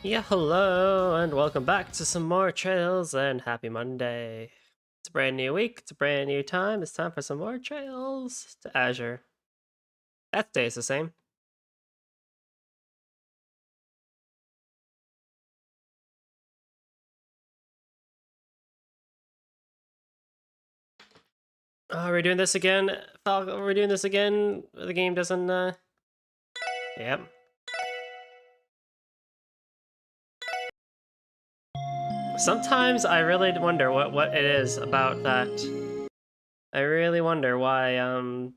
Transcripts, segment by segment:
Yeah, hello, and welcome back to some more trails, and happy Monday. It's a brand new week, it's a brand new time, it's time for some more trails to Azure. That stays the same. Oh, we're doing this again? Falco, we're doing this again? The game doesn't, Yep. Sometimes I really wonder what it is about that. I really wonder why, on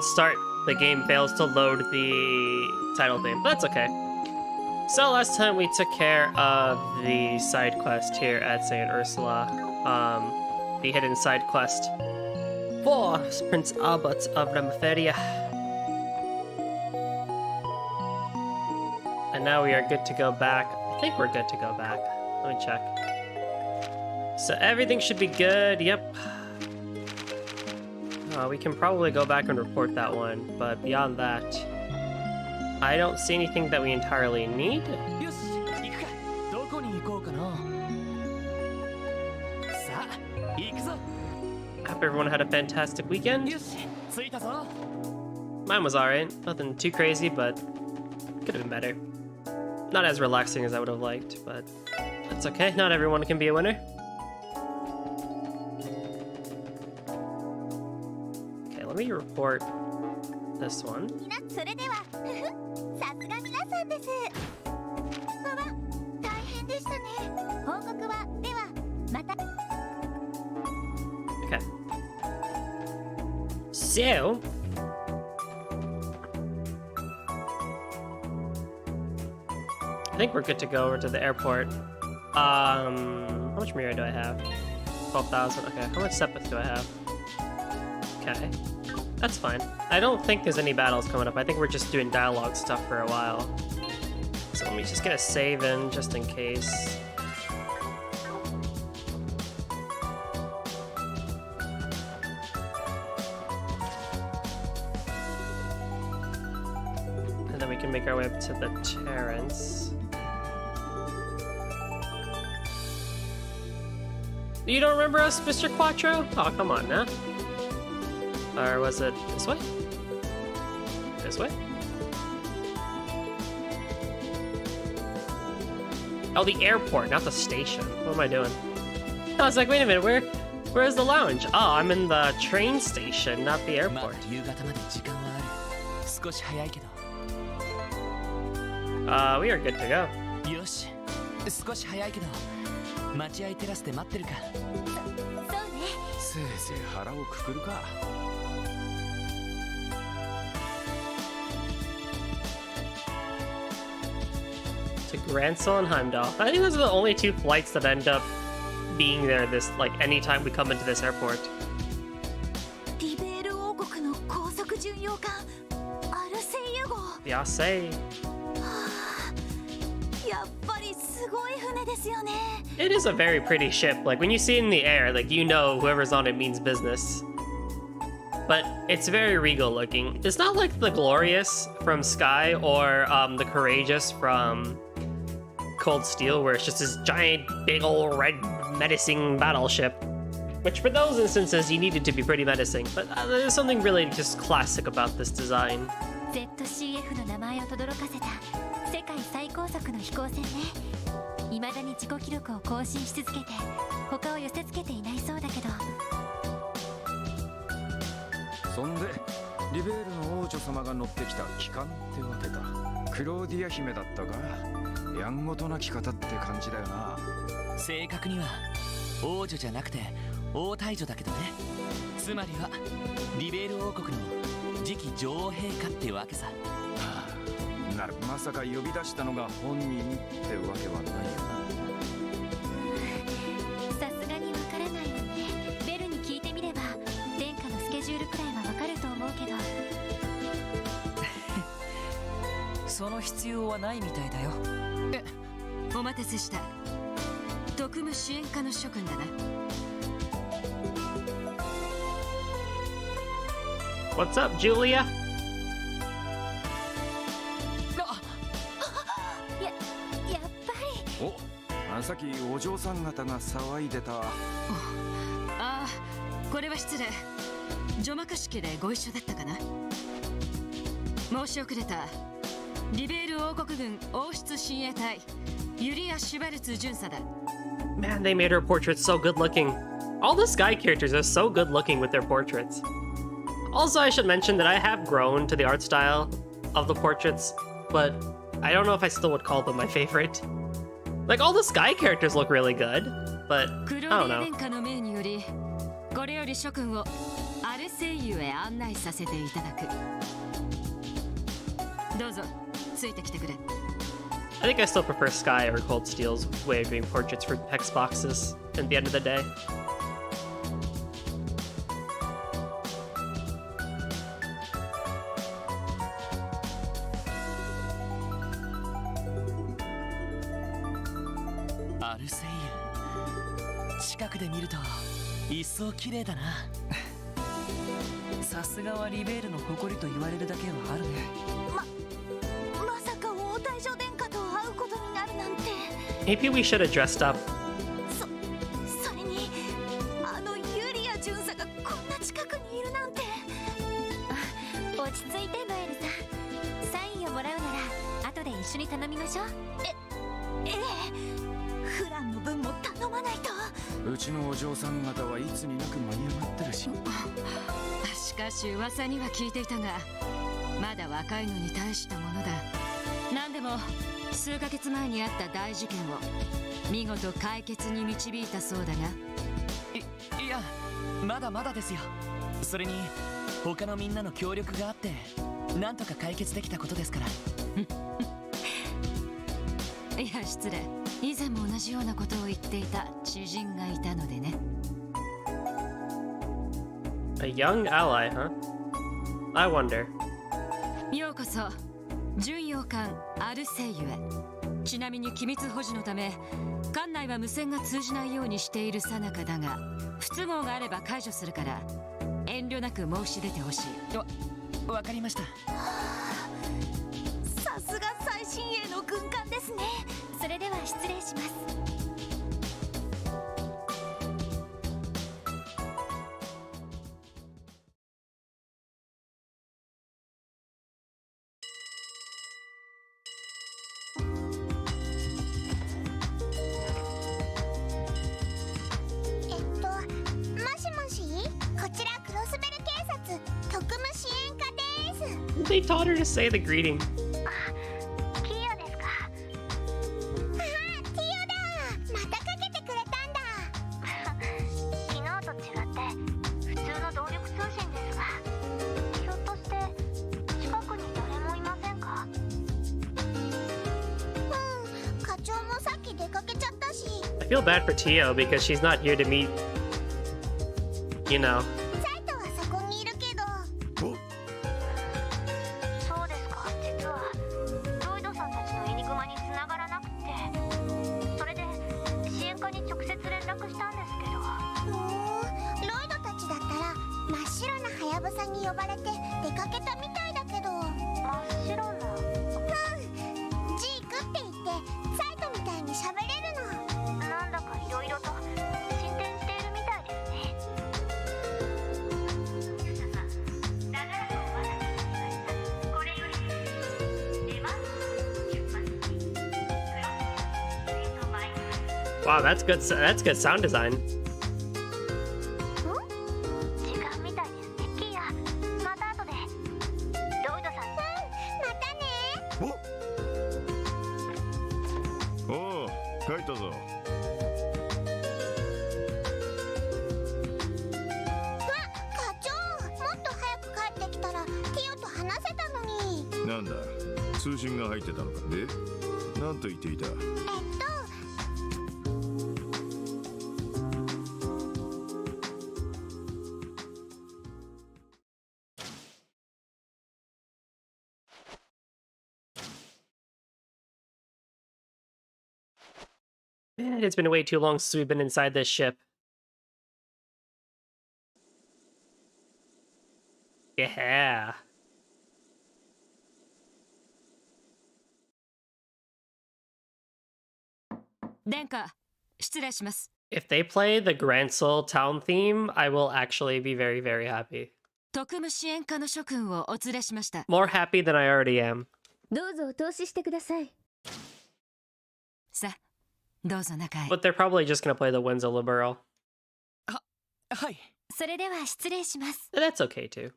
start, the game fails to load the title theme. But that's okay. So last time we took care of the side quest here at St. Ursula, the hidden side quest for Prince Albert of Nemeferia. And now we are good to go back. I think we're good to go back. Let me check. So everything should be good, yep. We can probably go back and report that one, but beyond that, I don't see anything that we entirely need. Hope everyone had a fantastic weekend. Mine was alright. Nothing too crazy, but could have been better. Not as relaxing as I would have liked, but that's okay. Not everyone can be a winner. Okay, let me report this one. Okay. So, I think we're good to go over to the airport. How much mirror do I have? 12,000. Okay, how much sepith do I have? Okay, that's fine. I don't think there's any battles coming up. I think we're just doing dialogue stuff for a while. So let me just get a save in just in case. And then we can make our way up to the Terrace. You don't remember us, Mr. Quattro? Oh, come on now. Or was it this way? This way? Oh, the airport, not the station. What am I doing? I was like, wait a minute, where's the lounge? Oh, I'm in the train station, not the airport. We are good to go. To Gransel and Heimdall. I think those are the only two flights that end up being there this, like, anytime we come into this airport. Yasei. It is a very pretty ship. Like, when you see it in the air, like, you know whoever's on it means business. But it's very regal looking. It's not like the Glorious from Sky or the Courageous from Cold Steel, where it's just this giant, big old red menacing battleship. Which for those instances, you needed to be pretty menacing. But there's something really just classic about this design. 特務支援課の諸君だな。What's up, Julia? やっぱり。お、さっきお嬢さん方が騒いでた。ああ、これは失礼。除幕式でご一緒だったかな。申し遅れた。リベール王国軍王室親衛隊ユリア・シュバルツ巡査だ。 Man, they made her portraits so good looking. All the Sky characters are so good looking with their portraits. Also, I should mention that I have grown to the art style of the portraits, but I don't know if I still would call them my favorite. Like, all the Sky characters look really good, but I クロ don't リエ know. 殿下の命により、これより諸君をアルセイユへ案内させていただく。どうぞついてきてくれ。 I think I still prefer Sky or Cold Steel's way of doing portraits for text boxes at the end of the day. アルセイユ、近くで見ると一層綺麗だな。さすがはリベールの誇りと言われるだけはあるね。まさか王太女殿下と会うことになるなんて。 Maybe we should have dressed up. それにあのユリア巡査がこんな近くにいるなんて。落ち着いてノエルさん。サインをもらうなら後で一緒に頼みましょう。ええ、フランの分も頼まないと。うちのお嬢さん方はいつになく舞い上がってるし。しかし噂には聞いていたが、まだ若いのに大したものだ。何でも数ヶ月前にあった大事件を見事解決に導いたそうだが。いや、まだまだですよ。それに他のみんなの協力があってなんとか解決できたことですから。いや失礼、以前も同じようなことを言っていた知人がいたのでね。 A young ally, huh? I wonder. ようこそ巡洋艦アルセイユへ。ちなみに機密保持のため艦内は無線が通じないようにしている最中だが、不都合があれば解除するから遠慮なく申し出てほしい。わかりました。さすが最新鋭の軍艦ですね。それでは失礼します。もしもし、こちらクロスベル警察特務支援課です。 They taught her to say the greeting. キヨですか。あ、キヨだ。またかけてくれたんだ。昨日と違って普通の動力通信ですが、ひょっとして近くに誰もいませんか。課長もさっき出かけちゃったし。 I feel bad for Tio because she's not here to meet, you know. サイトはそこにいるけど。そうですか。実はロイドさんたちのエニグマに繋がらなくて、それで支援課に直接連絡したんですけど。ロイドたちだったら真っ白なハヤブサに呼ばれて出かけたみたいだけど。真っ白な。ジークって言ってサイトみたいに喋れるの。なんだかいろいろと進展しているみたいですね。Wow, that's good. That's good sound design. 時間みたいですね。キーヤ、また後で。ロイドさん。またね。おう、帰ったぞ。課長、もっと早く帰ってきたらティオと話せたのに。なんだ、通信が入ってたのか。で、なんと言っていた。Man, it's been way too long since we've been inside this ship. Yeah. 殿下、失礼します。 If they play the Grand Soul Town theme, I will actually be very, very happy. 特務支援課の諸君をお連れしました。 More happy than I already am. どうぞお通ししてください。さあ、どうぞ中へ。 But they're probably just gonna play the Winds of Liberal. はい。それでは失礼します。 That's okay too.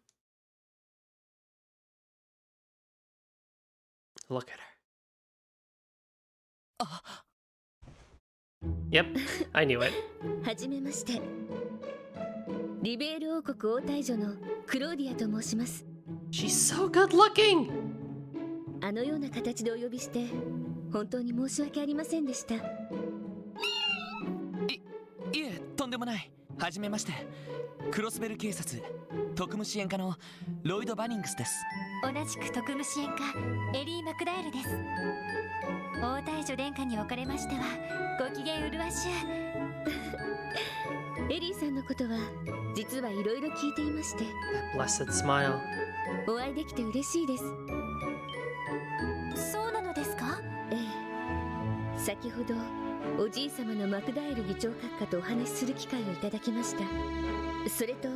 Look at her. Yep, I knew it. はじめまして。リベール王国王太女のクローディアと申します。 She's so good looking. あのような形でお呼びして本当に申し訳ありませんでした。いえ、とんでもない。はじめまして。クロスベル警察特務支援課のロイド・バニングスです。同じく特務支援課エリー・マクダエルです。王太女殿下におかれましてはご機嫌麗しゅう。エリーさんのことは実はいろいろ聞いていまして、 That blessed smile. お会いできて嬉しいです。そうなのですか？ええ、先ほどおじい様のマクダエル議長閣下とお話しする機会をいただきました。それと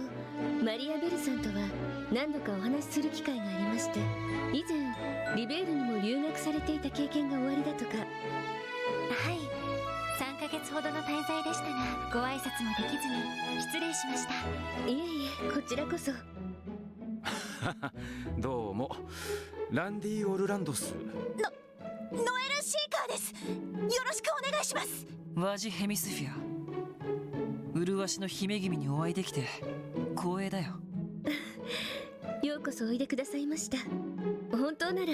マリア・ベルさんとは何度かお話しする機会がありまして、以前リベールにも留学されていた経験がおありだとか。はい、3ヶ月ほどの滞在でしたがご挨拶もできずに失礼しました。いえいえ、こちらこそ。どうもランディ・オルランドス。ノエル・シーカーです。よろしくお願いします。ワジヘミスフィア。麗しの姫君にお会いできて光栄だよ。ようこそおいでくださいました。本当なら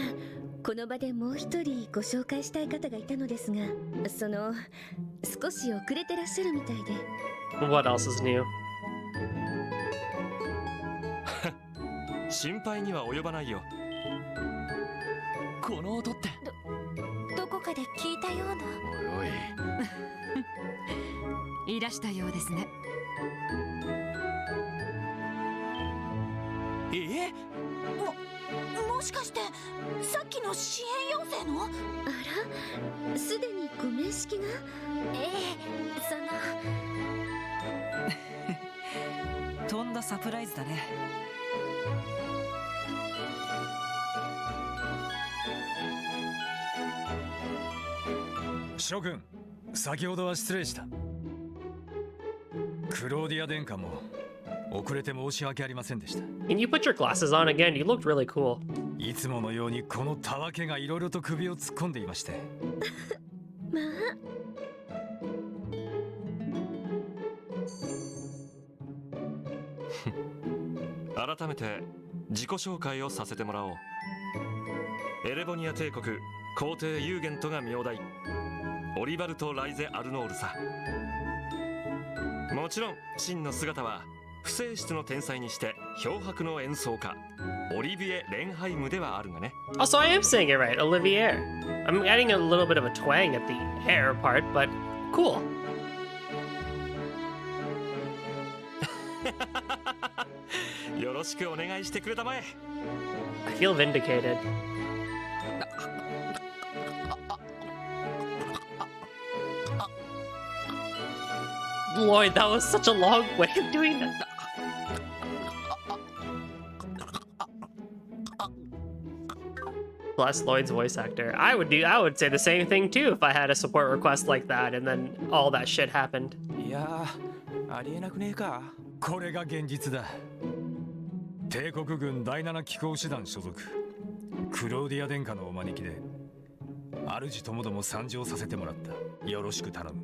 この場でもう一人ご紹介したい方がいたのですが、少し遅れてらっしゃるみたいで。 What else is new? 心配には及ばないよ。この音ってどこかで聞いたような。おいおい、いらしたようですね。もしかしてさっきの支援要請の？あら、すでにご面識が？ええ、その。とんだサプライズだね。諸君、先ほどは失礼した。クローディア殿下も遅れて申し訳ありませんでした。 Can you put your glasses on again? You looked really cool. いつものようにこのたわけがいろいろと首を突っ込んでいまして。まあ、改めて自己紹介をさせてもらおう。エレボニア帝国皇帝ユーゲントが名代オリバルト・ライゼ・アルノールさ。もちろん真の姿は不正室の天才にして漂白の演奏家オリビエ・レンハイムではあるがね。 Also, I am saying it right, Olivier. I'm adding a little bit of a twang at the air part, but cool. よろしくお願いしてくれたまえ。 I feel vindicated. Lloyd, that was such a long way of doing that. Bless Lloyd's voice actor. I would say the same thing too if I had a support request like that and then all that shit happened. いやー、ありえなくねえか。これが現実だ。帝国軍第7機構師団所属クローディア殿下のお招きで主ともども参上させてもらった。よろしく頼む。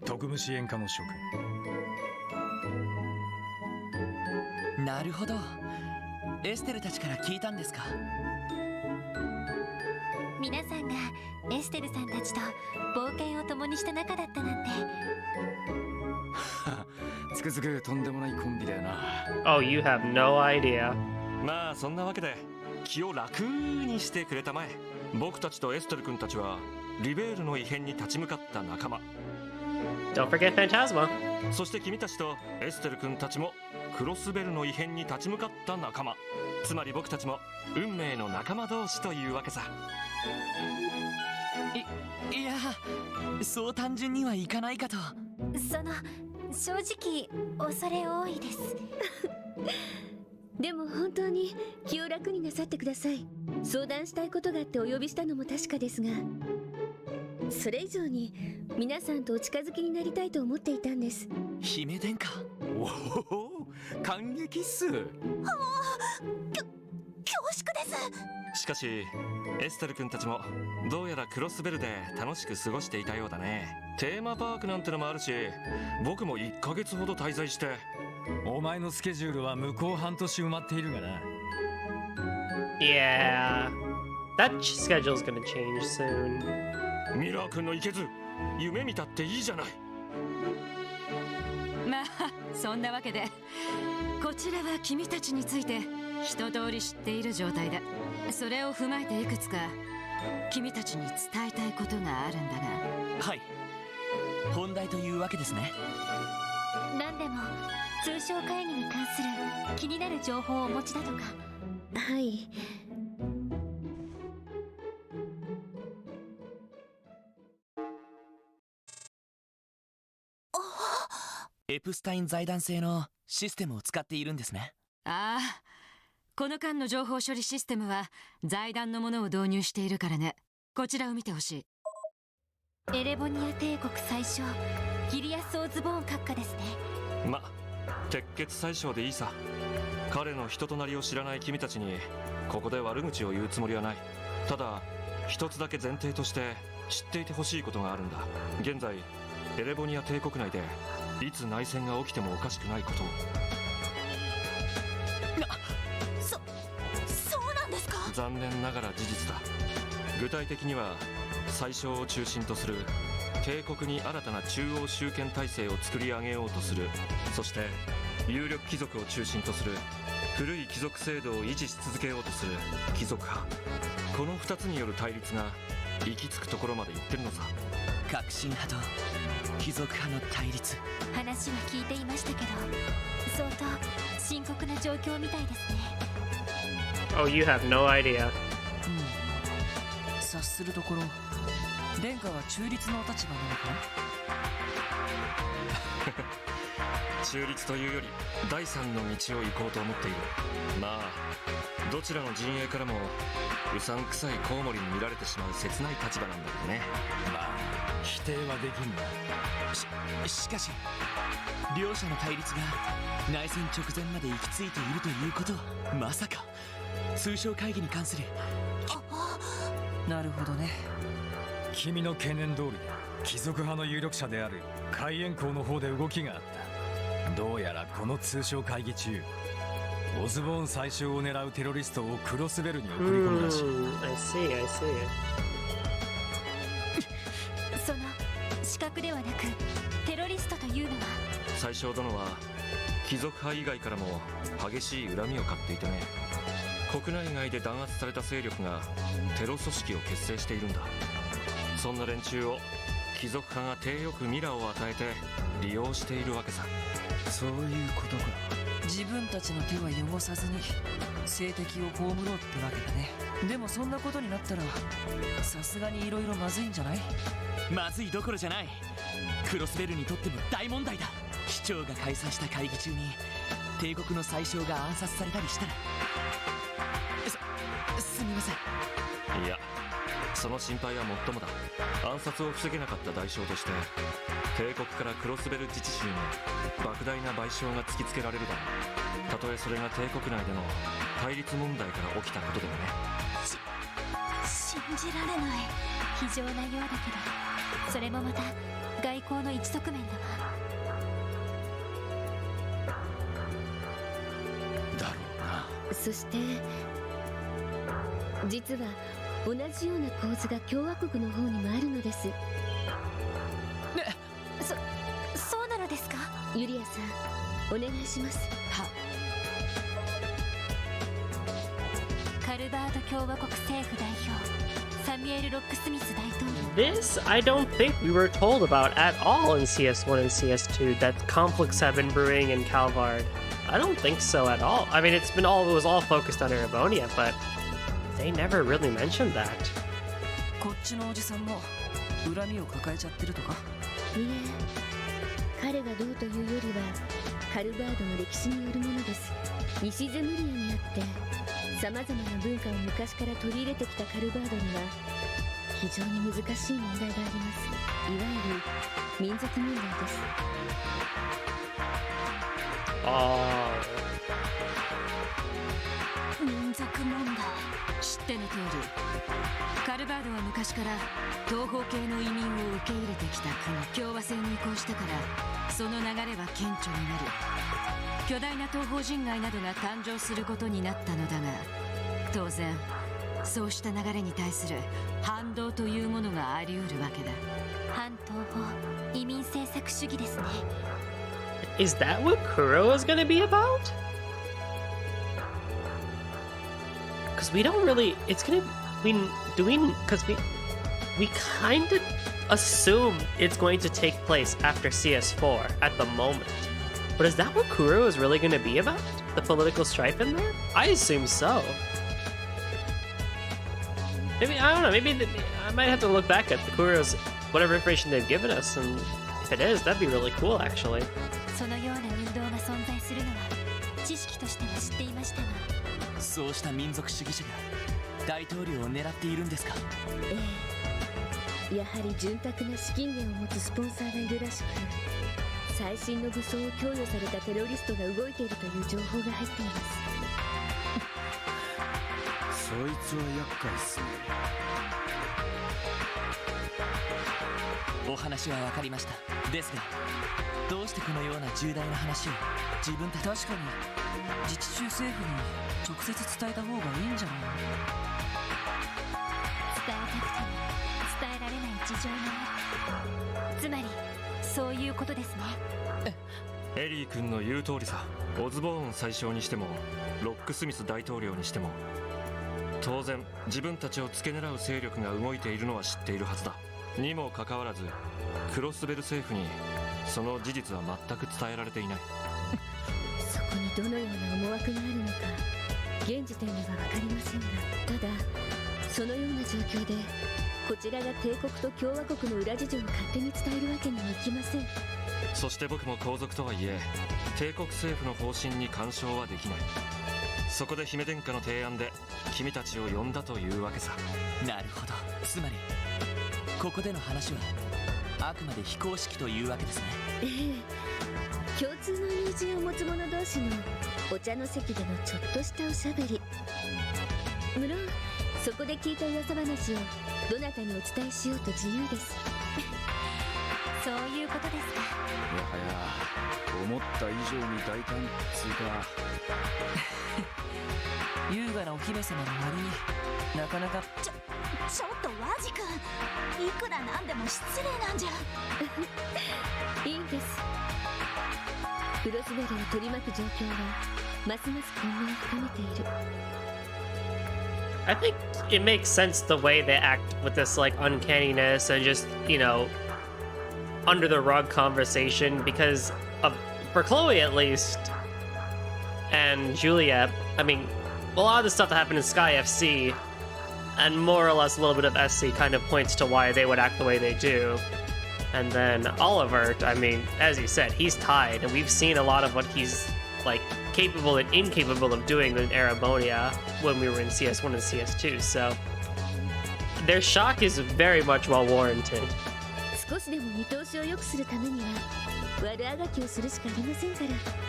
特務支援課の諸君。なるほど。エステルたちから聞いたんですか。皆さんがエステルさんたちと冒険を共にした仲だったなんて。つくづくとんでもないコンビだよな。 Oh, you have no idea. まあそんなわけで気を楽にしてくれたまえ。僕たちとエステル君たちはリベールの異変に立ち向かった仲間。 Don't forget Phantasma. そして君たちとエステル君たちもクロスベルの異変に立ち向かった仲間。つまり僕たちも運命の仲間同士というわけさ。いや、そう単純にはいかないかと。正直恐れ多いです。でも本当に気を楽になさってください。相談したいことがあってお呼びしたのも確かですが、それ以上に皆さんとお近づきになりたいと思っていたんです。姫殿下。おお、感激っす。恐縮です。しかしエステル君たちもどうやらクロスベルで楽しく過ごしていたようだね。テーマパークなんてのもあるし、僕も1ヶ月ほど滞在して。お前のスケジュールは向こう半年埋まっているがな。Yeah. That schedule's gonna change soon. ミラー君のいけず、夢見たっていいじゃない。まあそんなわけでこちらは君たちについて一通り知っている状態だ。それを踏まえていくつか君たちに伝えたいことがあるんだが。はい、本題というわけですね。何でも通商会議に関する気になる情報をお持ちだとか。はい。エプスタイン財団製のシステムを使っているんですね。ああ、この間の情報処理システムは財団のものを導入しているからね。こちらを見てほしい。エレボニア帝国最小ギリアス・オズボーン閣下ですね。ま、鉄血宰相でいいさ。彼の人となりを知らない君たちにここで悪口を言うつもりはない。ただ一つだけ前提として知っていてほしいことがあるんだ。現在エレボニア帝国内でいつ内戦が起きてもおかしくないことを。そうなんですか。残念ながら事実だ。具体的には宰相を中心とする帝国に新たな中央集権体制を作り上げようとする。そして有力貴族を中心とする古い貴族制度を維持し続けようとする貴族派。この2つによる対立が行き着くところまで行ってるのさ。革新派と貴族派の対立。話は聞いていましたけど相当深刻な状況みたいですね。 Oh, you have no idea. 察するところ殿下は中立のお立場なのかな。中立というより第三の道を行こうと思っている。まあどちらの陣営からもうさんくさいコウモリに見られてしまう切ない立場なんだけどね。まあ否定はできんな。しかし両者の対立が内戦直前まで行き着いているということはまさか通商会議に関する。なるほどね。君の懸念通り貴族派の有力者である海援校の方で動きがあった。どうやらこの通商会議中オズボーン宰相を狙うテロリストをクロスベルに送り込むらしい。 I see, I see. その資格ではなくテロリストというのは。宰相殿は貴族派以外からも激しい恨みを買っていてね。国内外で弾圧された勢力がテロ組織を結成しているんだ。そんな連中を貴族派が体よくミラを与えて利用しているわけさ。そういうことか。自分たちの手は汚さずに政敵を葬ろうってわけだね。でもそんなことになったらさすがにいろいろまずいんじゃない。まずいどころじゃない。クロスベルにとっても大問題だ。市長が開催した会議中に帝国の宰相が暗殺されたりしたら。すみません。いや、その心配はもっともだ。暗殺を防げなかった代償として帝国からクロスベル自治州に莫大な賠償が突きつけられるだろう。たとえそれが帝国内での対立問題から起きたことでもね。信じられない。非常なようだけどそれもまた外交の一側面だわ。だろうな。そして実は同じような構図が共和国の方にもあるのです。そうなのですか。ユリアさんお願いします。はカルバード共和国政府代表サミュエル・ロックスミス大統領。 This, I don't think we were told about at all in CS1 and CS2, that conflicts have been brewing in Calvard. I don't think so at all. I mean, it was all focused on Erebonia, but they never really mentioned that. こっちのおじさんも恨みを抱えちゃってるとか。いえ、彼がどうというよりはカルバードの歴史によるものです。西ゼムリアにあって様々な文化を昔から取り入れてきたカルバードには非常に難しい問題があります。いわゆる民族問題です。民族問題。知っての通り、カルバードは昔から東方系の移民を受け入れてきた国。共和制に移行してからその流れは顕著になり、巨大な東方人街などが誕生することになったのだが、当然そうした流れに対する反動というものがあり得るわけだ。反東方移民政策主義ですね。 Is that what Kuro is gonna be about? Because we don't really. It's gonna. Because we kind of assume it's going to take place after CS4 at the moment. But is that what Kuro is really going to be about? The political strife in there? I assume so. Maybe, I don't know, I might have to look back at the Kuro's whatever information they've given us, and if it is, that'd be really cool, actually. そのような運動が存在するのは知識としては知っていましたが、そうした民族主義者が大統領を狙っているんですか。ええ、やはり潤沢な資金源を持つスポンサーがいるらしく、最新の武装を供与されたテロリストが動いているという情報が入っています。そいつは厄介っすね。お話は分かりました。ですがどうしてこのような重大な話を自分たち。確かに自治州政府に直接伝えた方がいいんじゃないの。伝えたくても伝えられない事情がある。つまりそういうことですね。エリー君の言う通りさ。オズボーン宰相にしてもロックスミス大統領にしても、当然自分たちを付け狙う勢力が動いているのは知っているはずだ。にもかかわらずクロスベル政府にその事実は全く伝えられていない。そこにどのような思惑があるのか現時点では分かりませんが、ただそのような状況でこちらが帝国と共和国の裏事情を勝手に伝えるわけにはいきません。そして僕も皇族とはいえ帝国政府の方針に干渉はできない。そこで姫殿下の提案で君たちを呼んだというわけさ。なるほど。つまりここでの話はあくまで非公式というわけですね。ええ、共通の友人を持つ者同士のお茶の席でのちょっとしたおしゃべり。無論そこで聞いた噂話をどなたにお伝えしようと自由です。そういうことですか。もはや思った以上に大胆つうか。優雅なお姫様の割になかなか。ちょっとワジ君、いくらなんでも失礼なんじゃ。いいです。クロスベルを取り巻く状況はますます混迷を深めている。I think it makes sense the way they act with this like uncanniness and just, you know, under the rug conversation, because for Chloe at least and Juliet, I mean, a lot of the stuff that happened in Sky FC and more or less a little bit of SC kind of points to why they would act the way they do. And then Oliver, I mean, as you said, he's tied, and we've seen a lot of what he's like capable and incapable of doing in Erebonia when we were in CS1 and CS2, so their shock is very much well warranted. 少しでも見通しを良くするためには悪あがきをするしかありませんか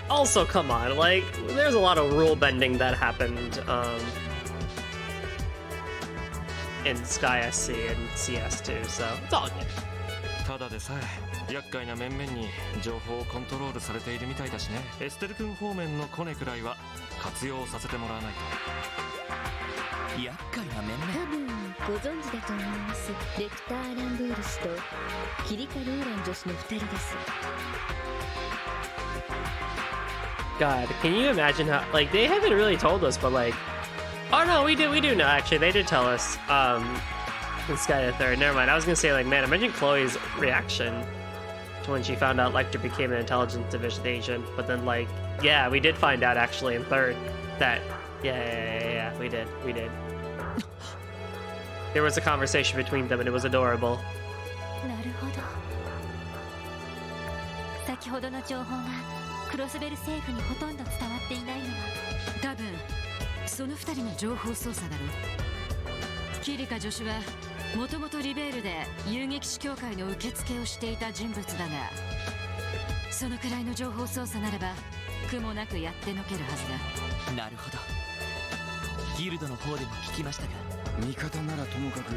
ら。 Also, come on, like, there's a lot of rule bending that happened in Sky SC and CS2, so it's all good. ただでさえ厄介な面々に情報をコントロールされているみたいだしね。エステル君方面のコネくらいは活用させてもらわないと。厄介な面多分ご存知だと思います。レクター・ランドール氏とキリカ・ローラン女子の2人です。 God, can you imagine how, like, they haven't really told us, but like, oh no, we do know, actually, they did tell us, And Sky the third. Never mind. I was gonna say, like, man, imagine Chloe's reaction to when she found out Lecter became an intelligence division agent. But then, like, yeah, we did find out actually in third that, yeah, we did. There was a conversation between them and it was adorable. なるほど。先ほどの情報がクロスベル政府にほとんど伝わっていないのは多分その2人の情報操作だろう。キリカ助手はもともとリベールで遊撃士協会の受付をしていた人物だが、そのくらいの情報操作なれば苦もなくやってのけるはずだ。なるほど。ギルドの方でも聞きましたが、味方ならともかく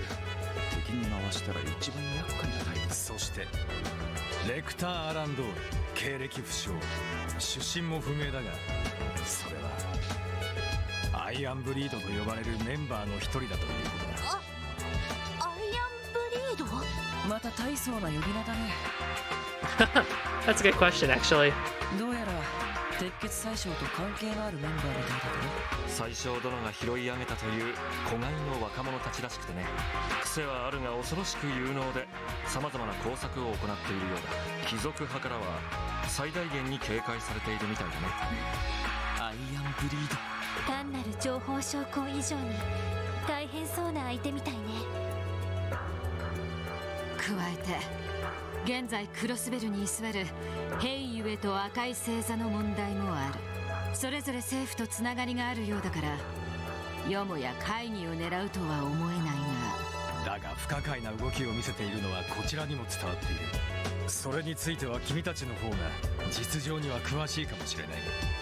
敵に回したら一番厄介なタイプ。そしてレクター・アランドール、経歴不詳、出身も不明だが、それはアイアンブリードと呼ばれるメンバーの一人だということだ。アイアンブリード？また大層な呼び名だね。That's a good question, actually. どうやら鉄血宰相と関係のあるメンバーみたいだけど。宰相殿が拾い上げたという子飼いの若者たちらしくてね、癖はあるが恐ろしく有能で様々な工作を行っているようだ。貴族派からは最大限に警戒されているみたいだね。アイアンブリード。単なる情報証拠以上に大変そうな相手みたいね。加えて現在クロスベルに居座るヘイユエと赤い星座の問題もある。それぞれ政府とつながりがあるようだから、よもや会議を狙うとは思えないが。だが不可解な動きを見せているのはこちらにも伝わっている。それについては君たちの方が実情には詳しいかもしれない。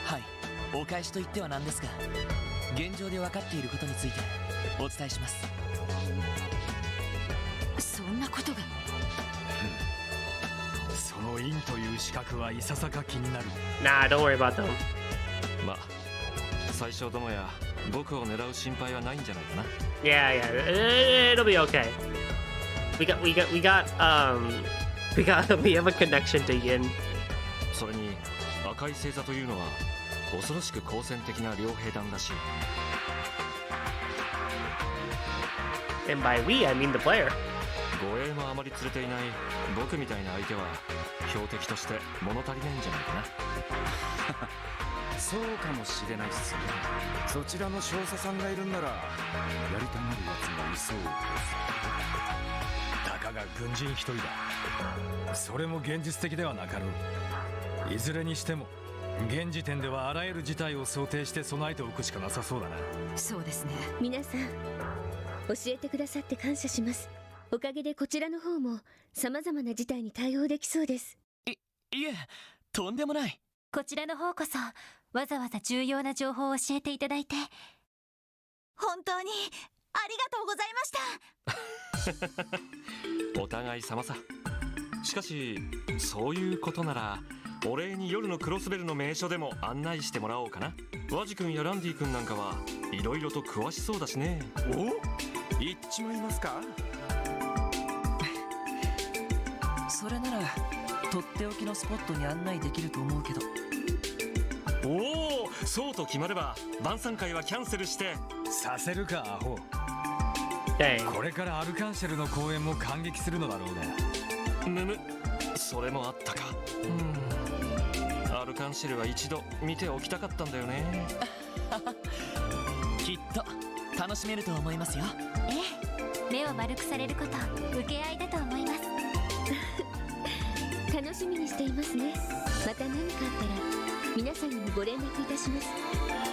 はい、お返しと言ってはなんですが、現状で分かっていることについてお伝えします。そんなことが。その院という資格はいささか気になる。Nah, don't worry about them. まあ宰相殿や僕を狙う心配はないんじゃないかな。Yeah, it'll be okay. We have a connection to Yin. それに赤い星座というのは恐ろしく好戦的な両兵団らしい。 And by we, I mean the player. 護衛もあまり釣れていない僕みたいな相手は標的として物足りないんじゃないかな。そうかもしれないっすね。そちらの少佐さんがいるんならやりたがるやつもいそうです。たかが軍人一人だ。それも現実的ではなかろう。いずれにしても現時点ではあらゆる事態を想定して備えておくしかなさそうだな。そうですね。皆さん教えてくださって感謝します。おかげでこちらの方も様々な事態に対応できそうです。いえ、とんでもない。こちらの方こそわざわざ重要な情報を教えていただいて本当にありがとうございました。お互い様さ。しかしそういうことならお礼に夜のクロスベルの名所でも案内してもらおうかな。ワジ君やランディ君なんかはいろいろと詳しそうだしね。お、行っちまいますか。それならとっておきのスポットに案内できると思うけど。おお、そうと決まれば晩餐会はキャンセルしてさせるかアホ。 Dang. これからアルカンシェルの公演も感激するのだろうが。むむ、それもあったか。アルカンシェルは一度見ておきたかったんだよね。きっと楽しめると思いますよ。ええ、目を丸くされること受け合いだと思います。楽しみにしていますね。また何かあったら皆さんにもご連絡いたします。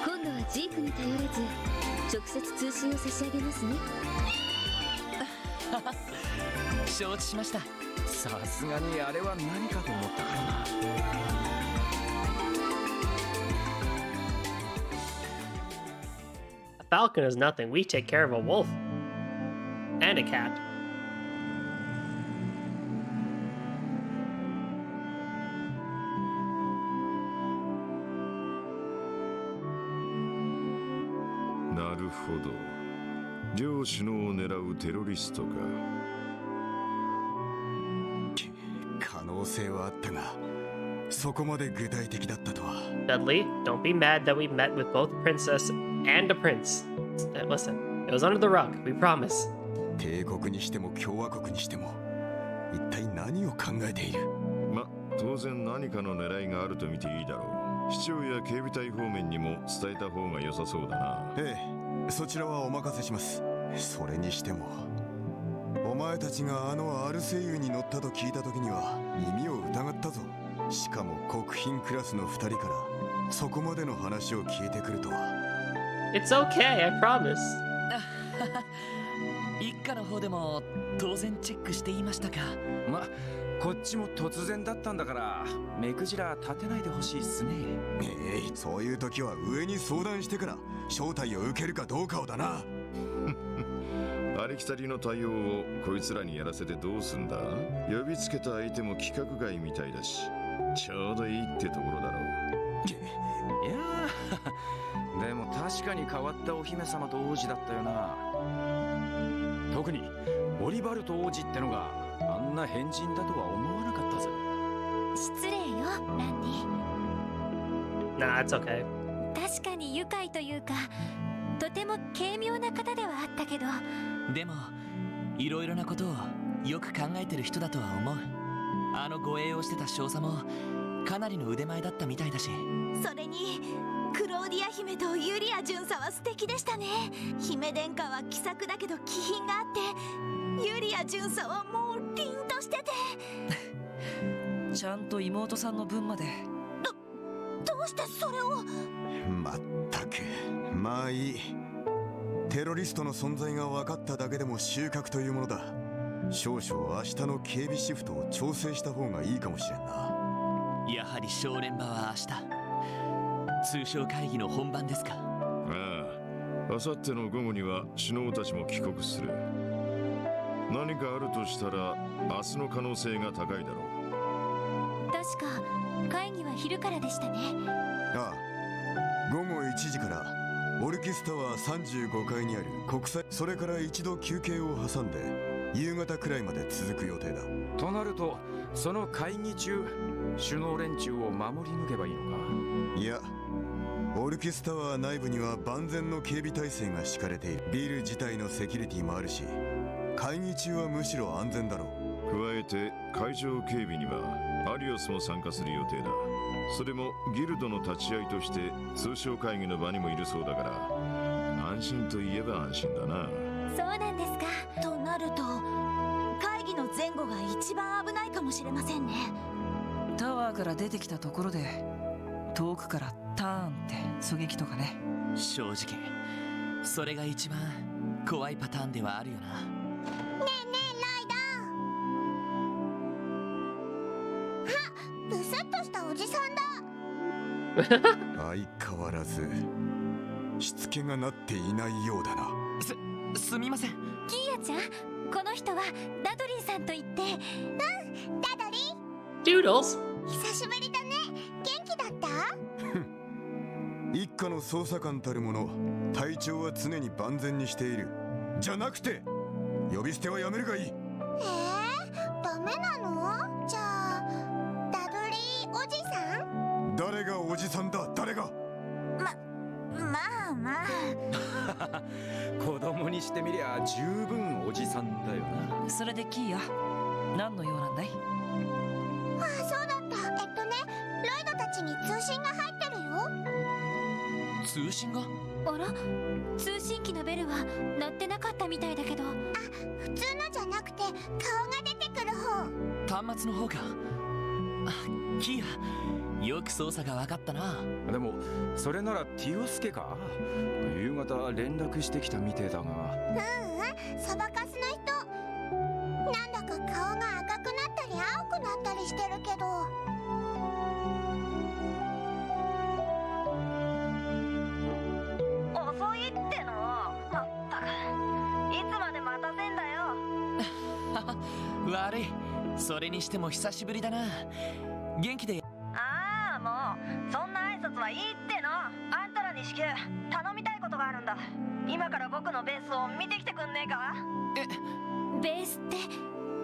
今度はジークに頼らず直接通信を差し上げますね。承知しました。さすがにあれは何かと思ったからな。A falcon is nothing. We take care of a wolf and a cat. なるほど。両首脳を狙うテロリストか。可能性はあったが、そこまで具体的だったとは。Dudley, don't be mad that we met with both princess and a prince. Listen, it was under the rug, we promise. 帝国にしても共和国にしても一体何を考えている。当然何かの狙いがあると見ていいだろう。市長や警備隊方面にも伝えた方が良さそうだな。ええ、そちらはお任せします。それにしてもお前たちがあのアルセイユに乗ったと聞いた時には耳を疑ったぞ。しかも国賓クラスの2人からそこまでの話を聞いてくるとは。 It's okay, I promise. 一家の方でも当然チェックしていましたか。こっちも突然だったんだから目くじら立てないでほしいっすね。そういう時は上に相談してから招待を受けるかどうかをだな。ありきたりの対応をこいつらにやらせてどうすんだ。呼びつけた相手も規格外みたいだし、ちょうどいいってところだろう。いやーでも確かに変わったお姫様と王子だったよな。特にオリバルト王子ってのがあんな変人だとは思わなかったぜ。失礼よランディ。 Nah, it's okay. 確かに愉快というかとても軽妙な方ではあったけど、でもいろいろなことをよく考えてる人だとは思う。あの護衛をしてた少佐もかなりの腕前だったみたいだし。それにクローディア姫とユリア巡査は素敵でしたね。姫殿下は気さくだけど気品があって、ユリア巡査はもう凛としててちゃんと妹さんの分まで。どうしてそれを。まったく、まあいい。テロリストの存在が分かっただけでも収穫というものだ。少々明日の警備シフトを調整した方がいいかもしれんな。やはり正念場は明日、通商会議の本番ですか。ああ、明後日の午後には首脳たちも帰国する。何かあるとしたら明日の可能性が高いだろう。確か会議は昼からでしたね。ああ、午後1時からオルキスタワー35階にある国際、それから一度休憩を挟んで夕方くらいまで続く予定だ。となるとその会議中首脳連中を守り抜けばいいのか。いや、オルキスタワー内部には万全の警備体制が敷かれている。ビル自体のセキュリティもあるし、会議中はむしろ安全だろう。加えて会場警備にはアリオスも参加する予定だ。それもギルドの立ち会いとして通商会議の場にもいるそうだから、安心といえば安心だな。そうなんですか。となると会議の前後が一番危ないかもしれませんね。タワーから出てきたところで遠くからターンって狙撃とかね。正直それが一番怖いパターンではあるよな。ねえねえライダー。あ、ブスッとしたおじさんだ。相変わらずしつけがなっていないようだな。すみません。キーヤちゃん、この人はダドリーさんと言って。うん、ダドリー。Doodles. 久しぶりだね。元気だった？一家の捜査官たる者、体調は常に万全にしている。じゃなくて呼び捨てはやめるがいい。ダメなの？じゃあダドリーおじさん？誰がおじさんだ、誰が。まあ子供にしてみりゃ十分おじさんだよな。それでキーヤ、何の用なんだい？あ、そうだった。ロイドたちに通信が入ってるよ。通信が？あら、通信機のベルは鳴ってなかったみたいだけど。あ、普通のじゃなくて顔が出てくる方。端末の方か。あ、キーヤ、よく操作が分かったな。でもそれならティオスケか。夕方連絡してきたみてえだが。そばかすの人。なんだか顔が赤くなったり青くなったりしてるけど。遅いっての。まったく、いつまで待たせんだよ。悪い。それにしても久しぶりだな。元気で。ああ、もうそんな挨拶はいいっての。あんたらに至急頼みたいことがあるんだ。今から僕のベースを見てきてくんねえか？ベースって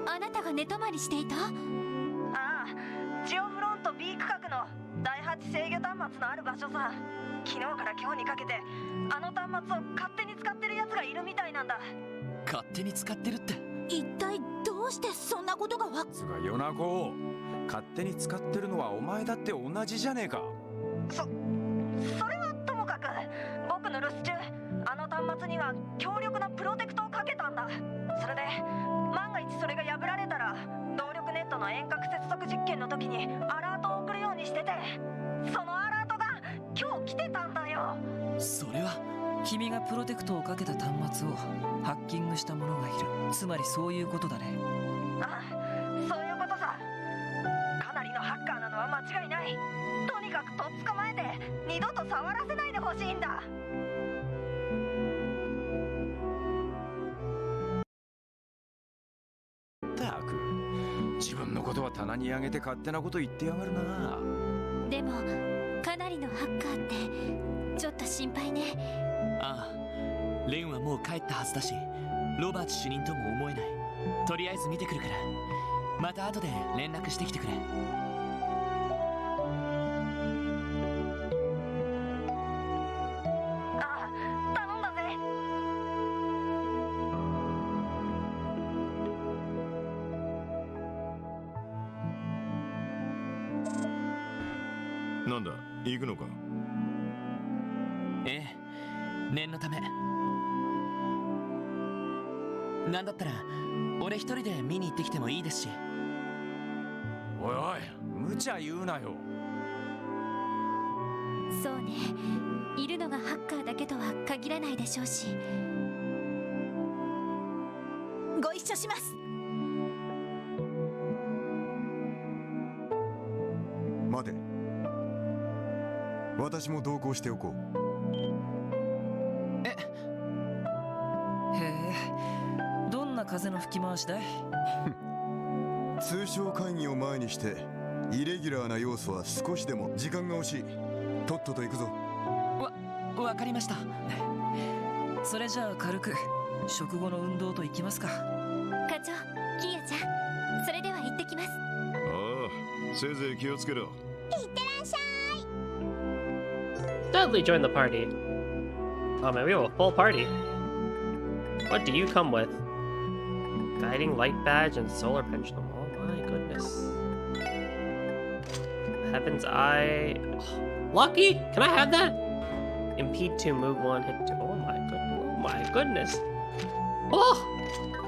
あなたが寝泊まりしていた？ああ、ジオフロント B 区画の第8制御端末のある場所さ。昨日から今日にかけてあの端末を勝手に使ってるやつがいるみたいなんだ。勝手に使ってるって。一体どうしてそんなことがつがヨナコ、勝手に使ってるのはお前だって同じじゃねえか。それはともかく、僕の留守中あの端末には強力なプロテクトをかけたんだ。それで万が一それが破られたら動力ネットの遠隔接続実験の時にアラートを送るようにしてて、そのアラートが今日来てたんだよ。それは君がプロテクトをかけた端末をハッキングした者がいる。つまりそういうことだね。ああ、そういうことさ。かなりのハッカーなのは間違いない。とにかくとっ捕まえて二度と触らせないでほしいんだ。ったく、自分のことは棚に上げて勝手なこと言ってやがるな。でもかなりのハッカーってちょっと心配ね。ああ、レンはもう帰ったはずだし、ロバート主任とも思えない。とりあえず見てくるから、また後で連絡してきてくれ。ああ、頼んだぜ。なんだ、行くのか。ええ、念のため。なんだったら俺一人で見に行ってきてもいいですし。おいおい、無茶言うなよ。そうね、いるのがハッカーだけとは限らないでしょうし。ご一緒します。待て、私も同行しておこう。へえ、どんな風の吹き回しだい？通商会議を前にしてイレギュラーな要素は少しでも時間が惜しい。とっとと行くぞ。わかりました。それじゃあ軽く食後の運動といきますか。課長、キーヤちゃん、それでは行ってきます。ああ、せいぜい気をつけろ。いってらっしゃい。 Dudley joined the party. Oh man, we have a full party. What do you come with? Guiding light badge and solar pendulum. Oh my goodness. Heaven's Eye. Oh, lucky? Can I have that? Impede 2, move 1, hit 2. Oh my goodness. Oh my goodness. Oh!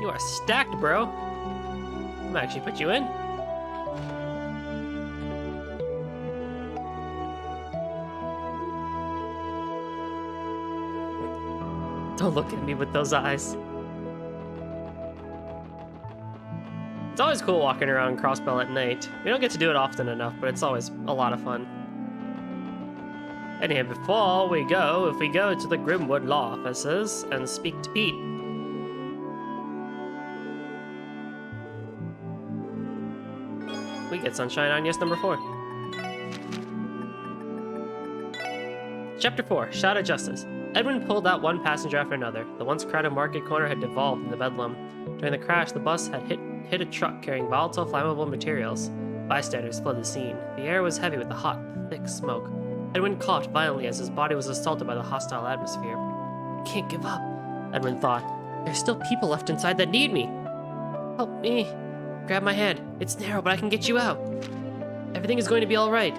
You are stacked, bro. I'm gonna actually put you in. Don't look at me with those eyes. It's always cool walking around Crossbell at night. We don't get to do it often enough, but it's always a lot of fun. Anyway, before we go, if we go to the Grimwood Law Offices and speak to Pete. We get Sunshine on yes number 4. Chapter 4, Shout at Justice. Edwin pulled out one passenger after another. The once crowded market corner had devolved into bedlam. During the crash, the bus had hit a truck carrying volatile, flammable materials. Bystanders fled the scene. The air was heavy with the hot, thick smoke. Edwin coughed violently as his body was assaulted by the hostile atmosphere. I can't give up, Edwin thought. There's still people left inside that need me. Help me. Grab my hand. It's narrow, but I can get you out. Everything is going to be all right.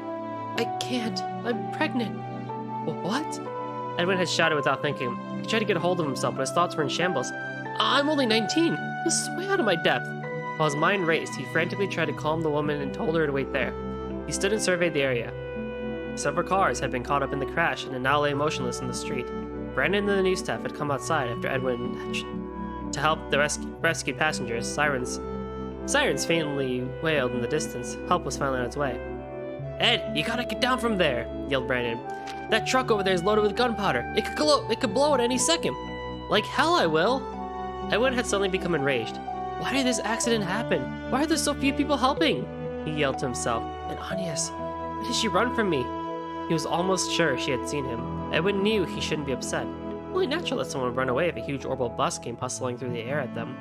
I can't. I'm pregnant. What? Edwin had shouted without thinking. He tried to get a hold of himself, but his thoughts were in shambles. I'm only 19. This is way out of my depth. While his mind raced, he frantically tried to calm the woman and told her to wait there. He stood and surveyed the area. Several cars had been caught up in the crash and now lay motionless in the street. Brandon and the news staff had come outside after Edwin to help the rescued passengers. Sirens faintly wailed in the distance. Help was finally on its way. Ed, you gotta get down from there, yelled Brandon. That truck over there is loaded with gunpowder. It could blow at any second. Like hell I will. Edwin had suddenly become enraged. Why did this accident happen? Why are there so few people helping? He yelled to himself. And Agnes, why did she run from me? He was almost sure she had seen him. Edwin knew he shouldn't be upset. Only natural that someone would run away if a huge orbital bus came hustling through the air at them.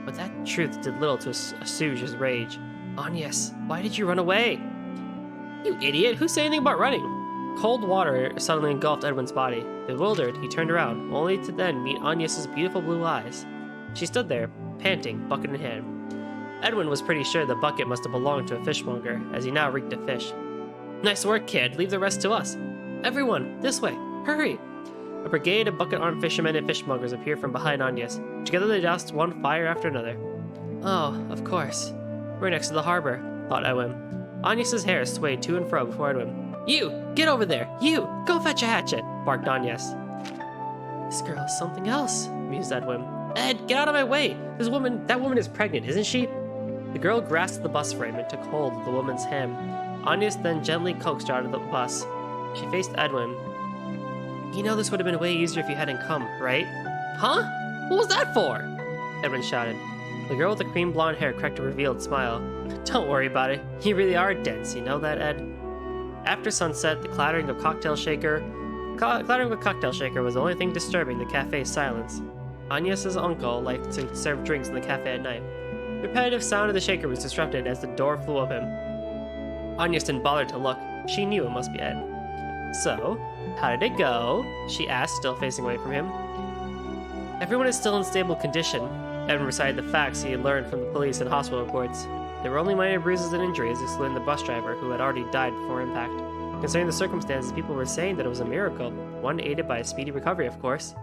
But that truth did little to assuage his rage. Agnes, why did you run away? You idiot, who said anything about running? Cold water suddenly engulfed Edwin's body. Bewildered, he turned around, only to then meet Agnes's beautiful blue eyes. She stood there, panting, bucket in hand. Edwin was pretty sure the bucket must have belonged to a fishmonger, as he now reeked of fish. Nice work, kid. Leave the rest to us. Everyone, this way. Hurry! A brigade of bucket-armed fishermen and fishmongers appeared from behind Agnes. Together they doused one fire after another. Oh, of course. We're next to the harbor, thought Edwin. Agnes's hair swayed to and fro before Edwin. You! Get over there! You! Go fetch a hatchet! Barked Agnes. This girl is something else, mused Edwin. Ed, get out of my way! That woman is pregnant, isn't she? The girl grasped the bus frame and took hold of the woman's hand. Agnes then gently coaxed her out of the bus. She faced Edwin. You know this would have been way easier if you hadn't come, right? Huh? What was that for? Edwin shouted. The girl with the cream blonde hair cracked a revealed smile. Don't worry about it. You really are dense, you know that, Ed? After sunset, the clattering of a cocktail shaker was the only thing disturbing the cafe's silence. Agnes's uncle liked to serve drinks in the cafe at night. The repetitive sound of the shaker was disrupted as the door flew open. Agnes didn't bother to look. She knew it must be Ed. So, how did it go? She asked, still facing away from him. Everyone is still in stable condition. Edwin recited the facts he had learned from the police and hospital reports. There were only minor bruises and injuries, excluding the bus driver, who had already died before impact. Concerning the circumstances, people were saying that it was a miracle, one aided by a speedy recovery, of course.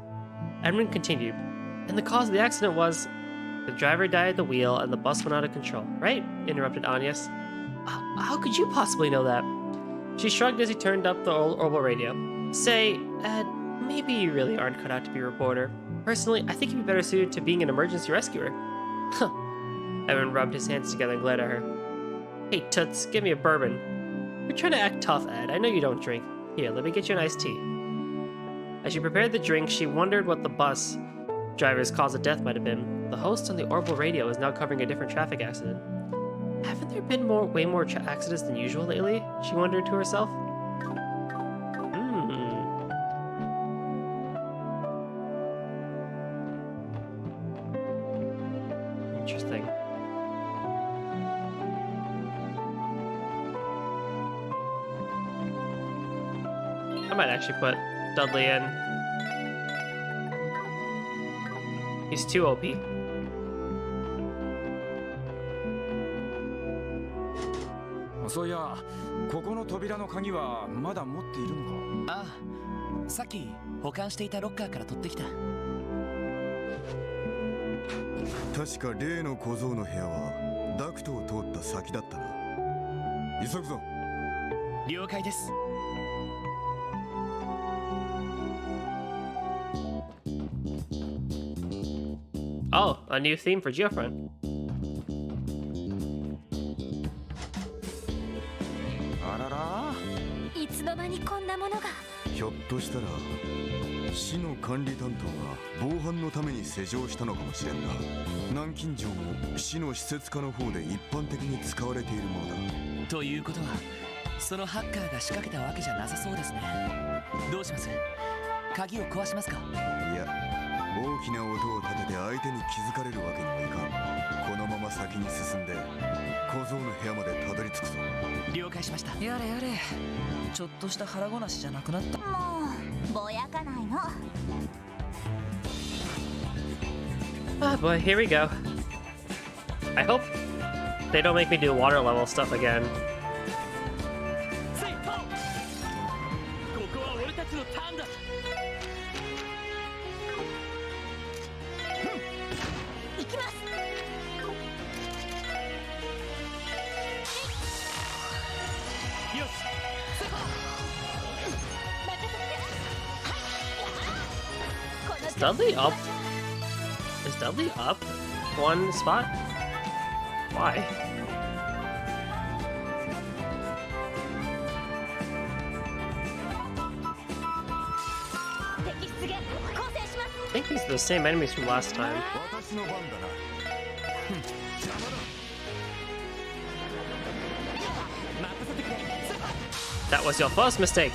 Edwin continued. And the cause of the accident was... The driver died at the wheel and the bus went out of control, right? Interrupted Agnes. How could you possibly know that? She shrugged as he turned up the orbital radio. Say, Ed, maybe you really aren't cut out to be a reporter. Personally, I think you'd be better suited to being an emergency rescuer. Huh. Edwin rubbed his hands together and glared at her. Hey, Toots, give me a bourbon. You're trying to act tough, Ed. I know you don't drink. Here, let me get you an iced tea. As she prepared the drink, she wondered what the bus driver's cause of death might have been. The host on the orbital radio is now covering a different traffic accident. Haven't there been way more accidents than usual lately? She wondered to herself. Interesting. I might actually put Dudley in. He's too OP. そういや、ここの扉の鍵はまだ持っているのか？ああ、さっき保管していたロッカーから取ってきた。確か例の小僧の部屋はダクトを通った先だったな。急ぐぞ。了解です。Oh, a new theme for Geofront. あらら。いつの間にこんなものが。ひょっとしたら市の管理担当が防犯のために施錠したのかもしれんな。南京錠も市の施設課の方で一般的に使われているものだ。ということは、そのハッカーが仕掛けたわけじゃなさそうですね。どうします？鍵を壊しますか？いや、大きな音を立てて相手に気づかれるわけにもいかん。このまま先に進んで小僧の部屋までたどり着くぞ。了解しました。やれやれ、ちょっとした腹ごなしじゃなくなった。もうぼやかないの。Ah, boy, here we go. I hope they don't make me do water level stuff again. ここは俺たちのターンだ。行きます。よし。 Is Dudley up? Is Dudley up one spot? Why? I think these are the same enemies from last time. That was your first mistake.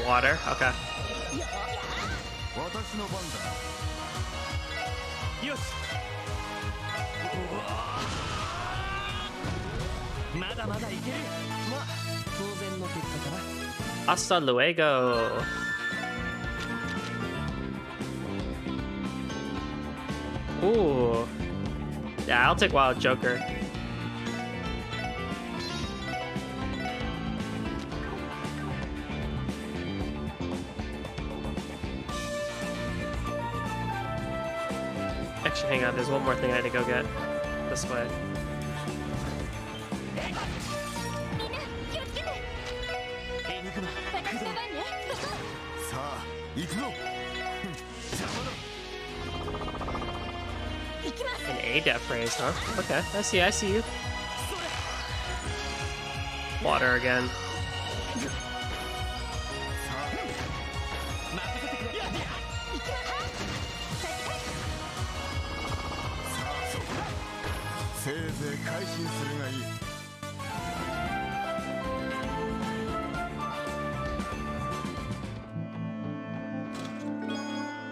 Water, okay. よし。まだまだいける。まあ当然の結果かな。Hasta luego. Ooh. Yeah, I'll take Wild Joker. Actually, hang on, there's one more thing I had to go get. This way. さあ行くぞ An A-depth raise, huh? Okay, I see you. Water again.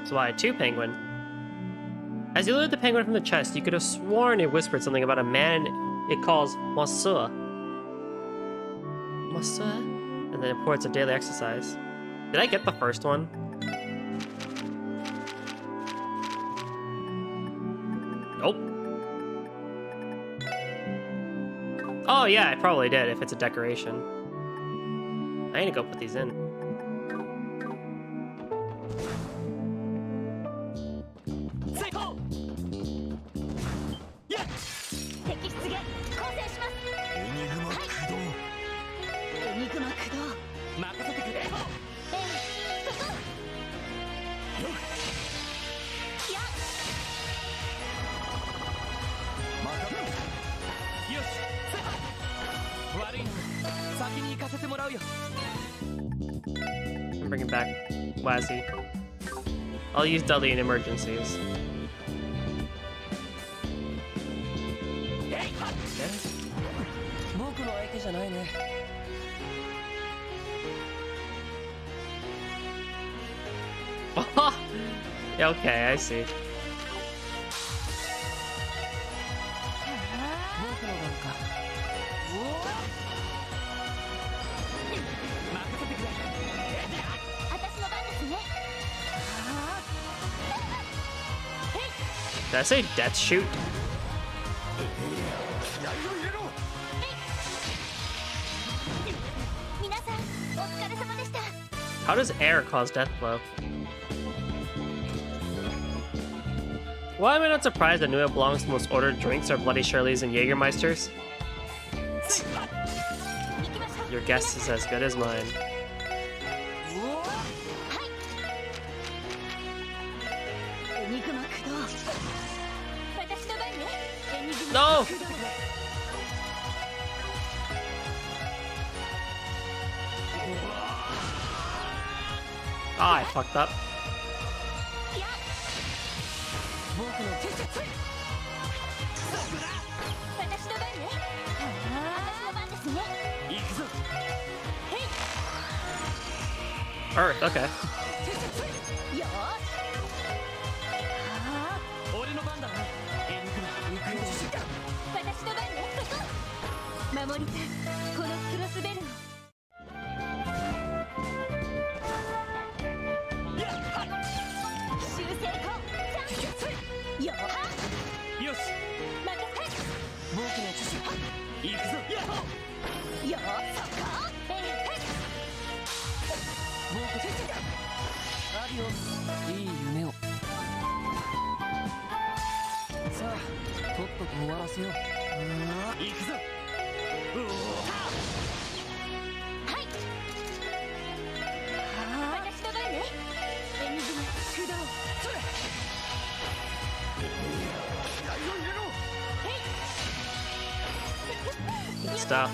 So why 2 penguin? As you loaded the penguin from the chest, you could have sworn it whispered something about a man it calls Monsieur. Monsieur? And then reports a daily exercise. Did I get the first one? Nope. Oh yeah, I probably did if it's a decoration. I need to go put these in. I'm bringing back Wazzy. I'll use Dudley in emergencies. Okay, I see. Did I say death shoot? How does air cause death blow? Why am I not surprised that Nuya belongs to the most ordered drinks are Bloody Shirleys and Jägermeisters? Your guess is as good as mine. No! Ah, I fucked up. Earth, okay. Good stuff.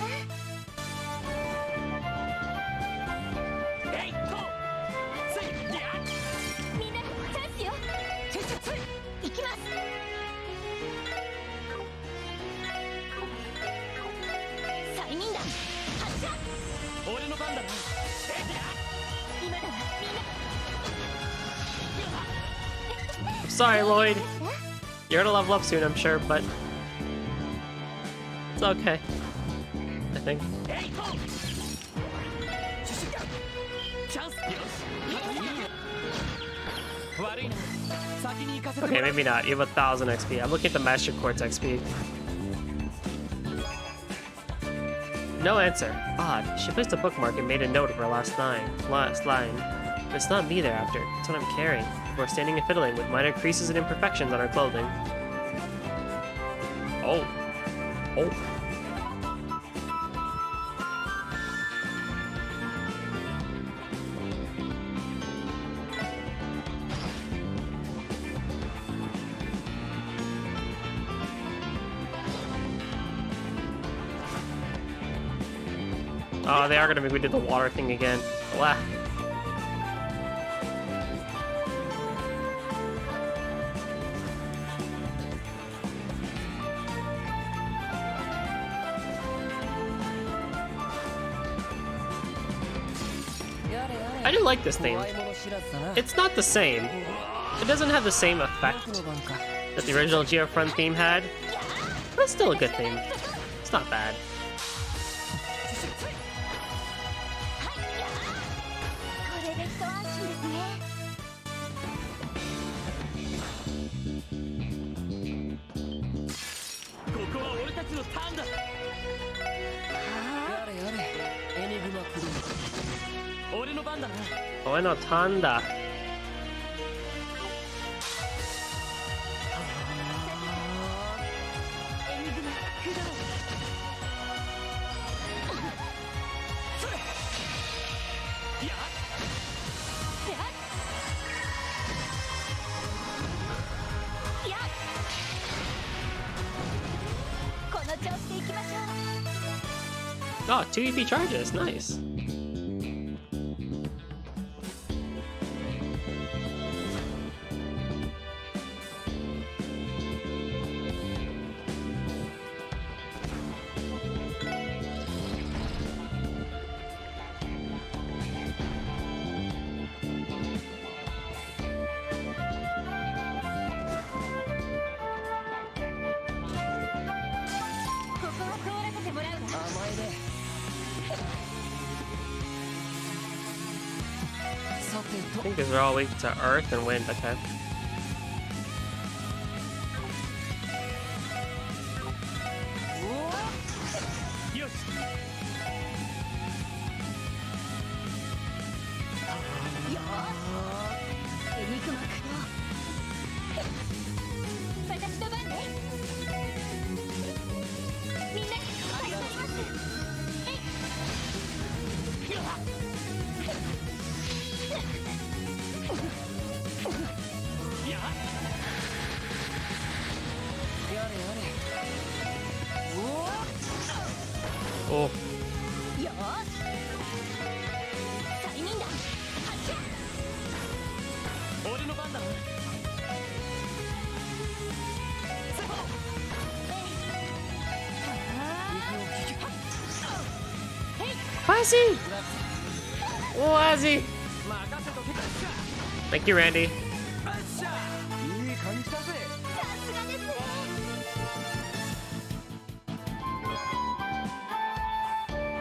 I'm sorry, Lloyd. You're gonna level up soon, I'm sure, but it's okay. I think. Okay, maybe not. You have 1,000 XP. I'm looking at the Master Quartz XP. No answer. Odd. She placed a bookmark and made a note of her last line. But it's not me thereafter. It's what I'm carrying. Before standing and fiddling with minor creases and imperfections on her clothing. Oh. Oh. Oh, they are gonna make me do the water thing again. Blah. I do like this theme. It's not the same. It doesn't have the same effect that the original Geofront theme had, but it's still a good theme. It's not bad. Bueno, Tanda. Oh, 2 EP charges, nice. I think these are all weak to earth and wind, okay. Oh. Wazzy! Wazzy! Thank you, Randy.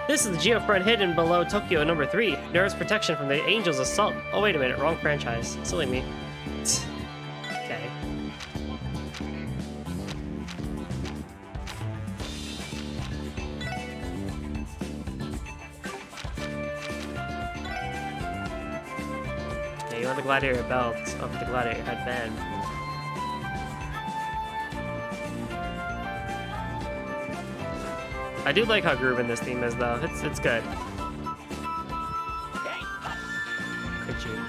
This is the Geofront hidden below Tokyo number 3. Nerves protection from the Angel's assault. Oh, wait a minute. Wrong franchise. Silly me. Okay. Yeah, you want the gladiator belt of the gladiator headband. I do like how grooving this theme is, though. It's good. Could you?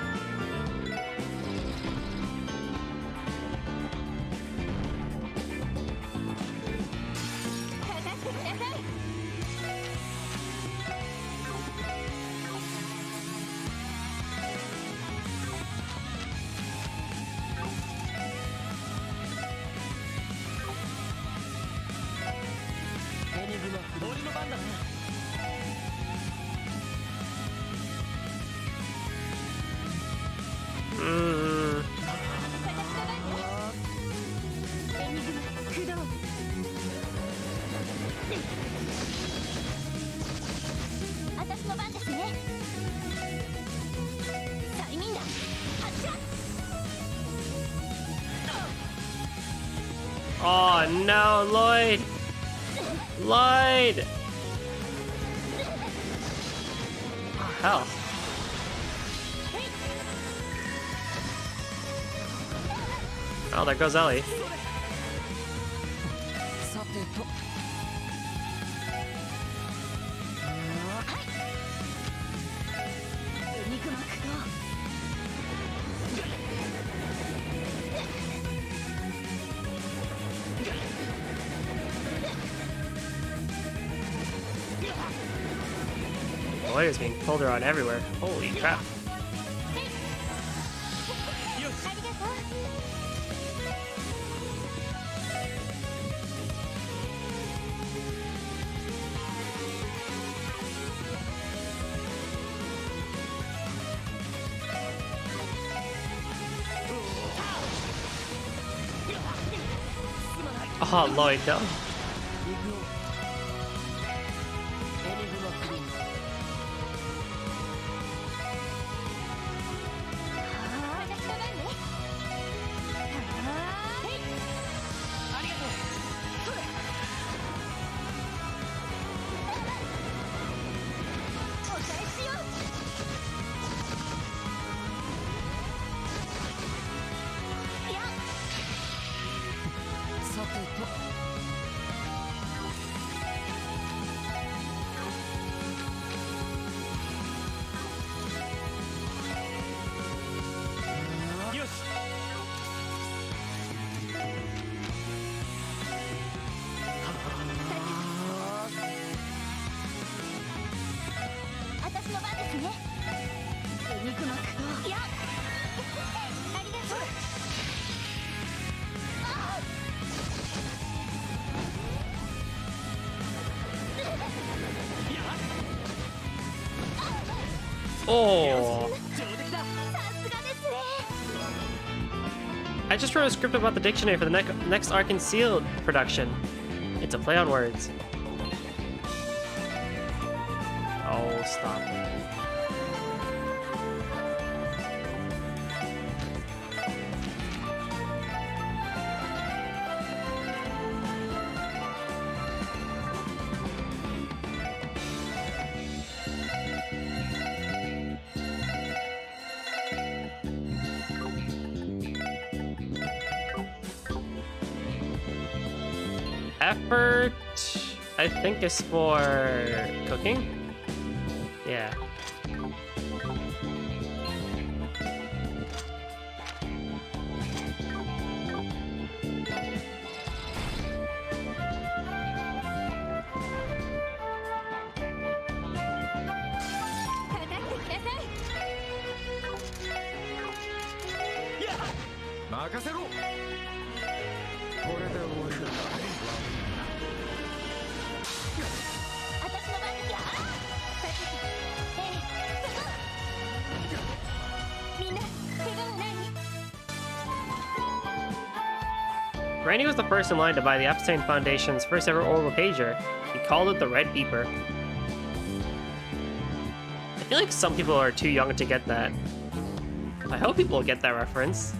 Oh no, Lloyd! Lloyd! Oh, hell. Oh, there goes Ellie. さてと肉膜と Lloyd is being pulled around everywhere. Holy crap. Oh, Lloyd, no. Oh. I just wrote a script about the dictionary for the next Ark and Sealed production. It's a play on words. Oh, stop. Effort, I think, is for cooking. Yeah. Randy was the first in line to buy the Epstein Foundation's first ever Oracle pager. He called it the Red Beeper. I feel like some people are too young to get that. I hope people will get that reference.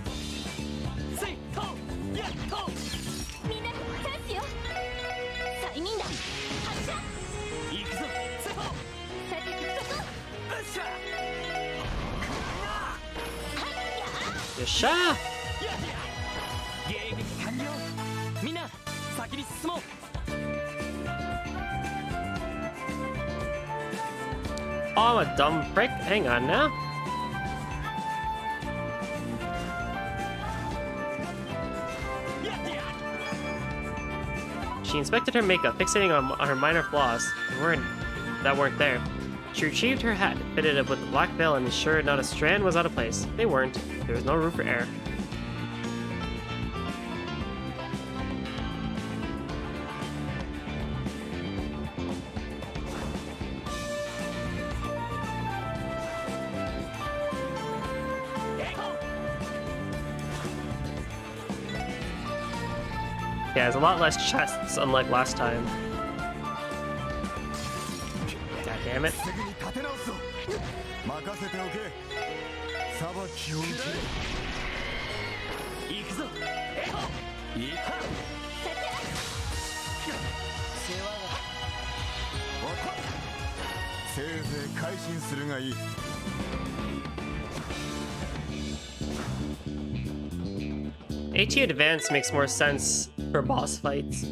Yasha! Oh, I'm a dumb prick. Hang on now. She inspected her makeup, fixating on her minor flaws that weren't there. She retrieved her hat, fitted it with the black veil, and ensured not a strand was out of place. They weren't. There was no room for error. Yeah, there's a lot less chests, unlike last time. God damn it. せいぜい改心するがいい。AT Advance makes more sense for boss fights.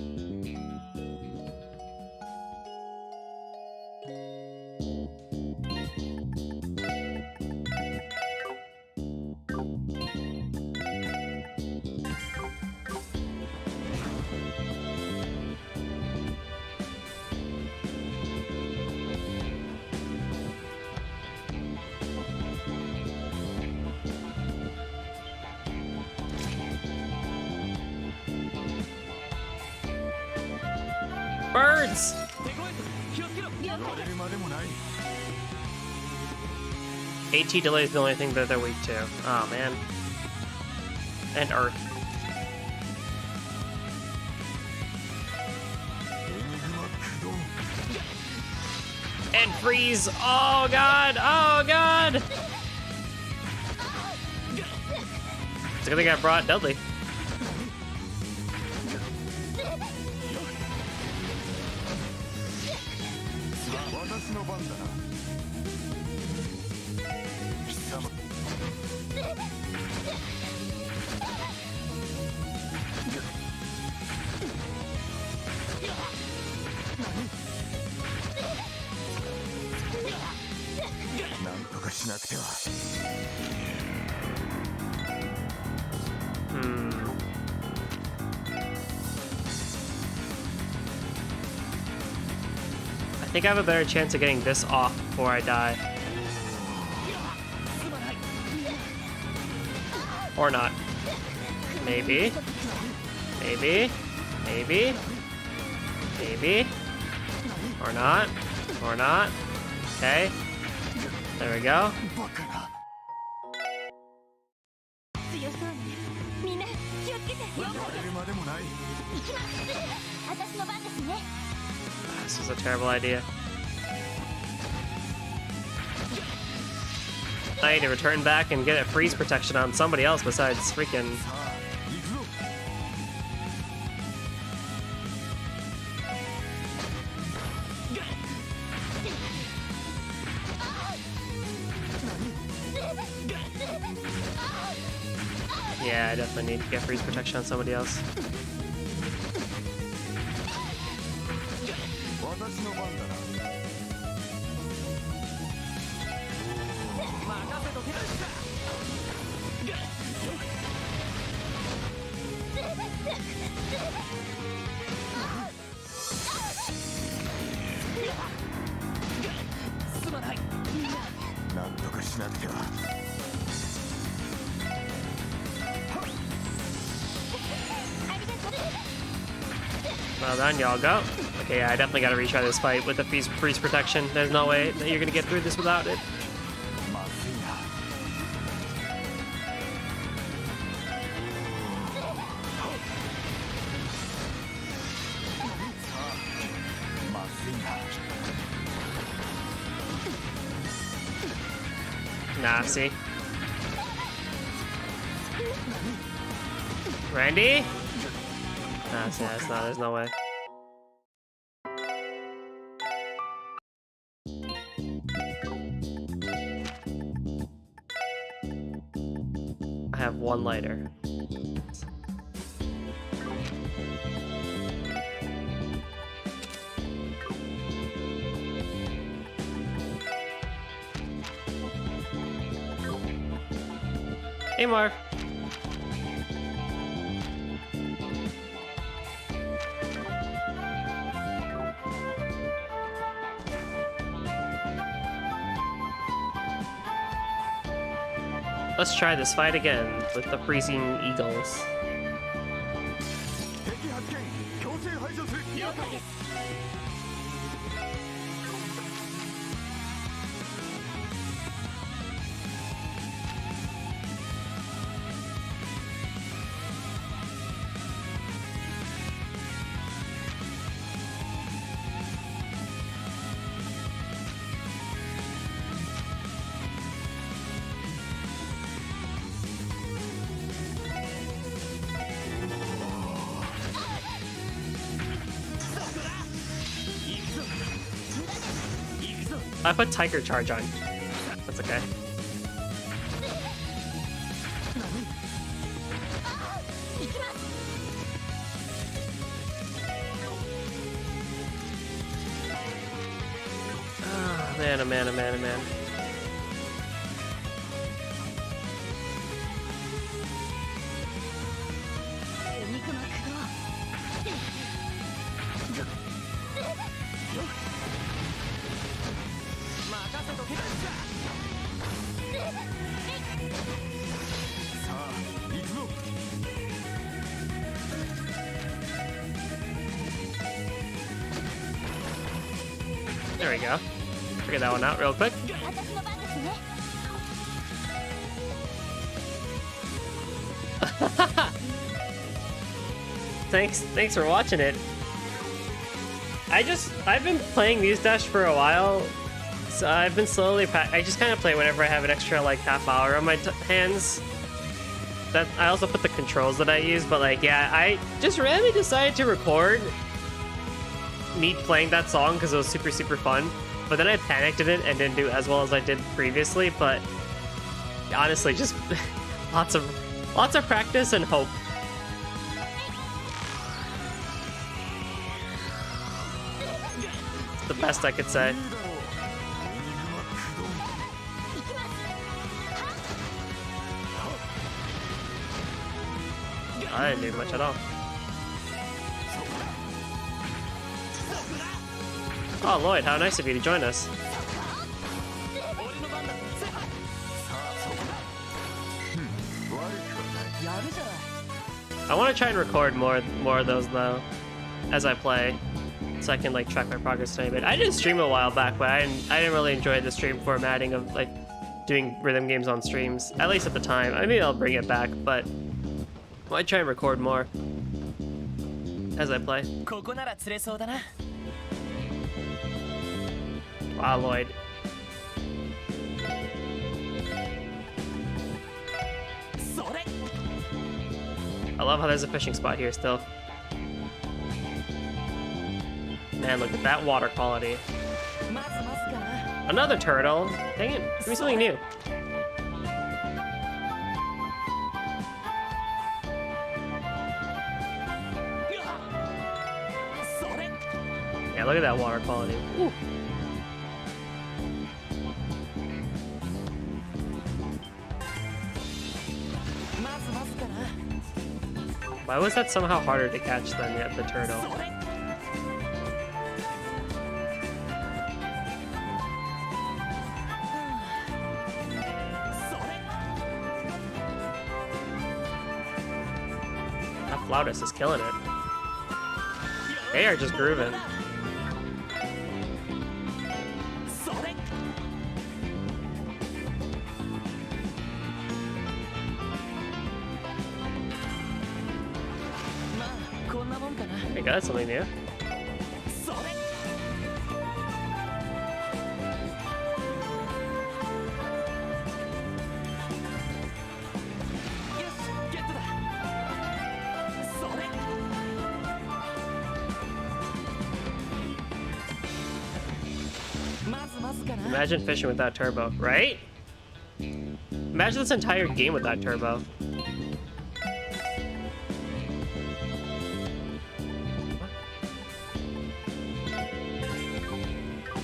Birds! AT delay is the only thing that they're weak to. Oh man. And Earth. And freeze! Oh god! Oh god! It's a good thing I brought Dudley. I think I have a better chance of getting this off before I die. Or not. Maybe. Maybe. Maybe. Maybe. Or not. Or not. Okay. There we go. 強そうね。みんな気をつけて。よくまでもない。行きます。私の番ですね。This is a terrible idea. I need to return back and get a freeze protection on somebody else besides freaking... Yeah, I definitely need to get freeze protection on somebody else. Well done, y'all go. Okay, yeah, I definitely gotta retry this fight with the freeze protection. There's no way that you're gonna get through this without it. Nah, see? Randy? Nah, see, that's not, there's no way. I have one lighter. Hey, Marv. Let's try this fight again with the freezing eagles. I put Tiger Charge on. That's okay. Oh, man, oh man, oh man, oh man. There we go. Figure that one out real quick. Thanks for watching it. I've been playing Muse Dash for a while, so I've been slowly I just kind of play whenever I have an extra like half hour on my hands. That I also put the controls that I use, but like yeah, I just randomly decided to record me playing that song because it was super fun. But then I panicked in it and didn't do as well as I did previously. But honestly, just lots of practice and hope. It's the best I could say. I didn't do much at all. Oh, Lloyd, how nice of you to join us. I want to try and record more of those though, as I play, so I can like track my progress a bit. I did stream a while back, but I didn't really enjoy the stream formatting of like doing rhythm games on streams, at least at the time. I mean, I'll bring it back, but I might try and record more as I play. Wow, Lloyd. I love how there's a fishing spot here still. Man, look at that water quality. Another turtle. Dang it, give me something new. Yeah, look at that water quality. Ooh. Why was that somehow harder to catch than the turtle? That flautist is killing it. They are just grooving. There you go, that's something new. Imagine fishing with that turbo, right? Imagine this entire game with that turbo.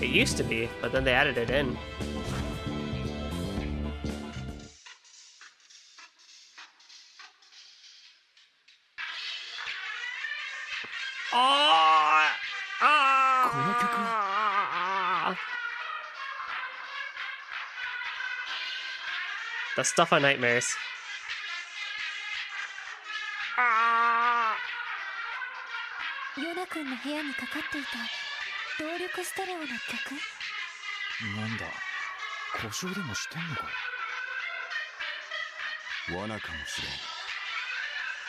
It used to be, but then they added it in. The stuff on nightmares. ヨナ君の部屋にかかっていた動力ステレオの曲。なんだ、故障でもしてんのか。罠かもし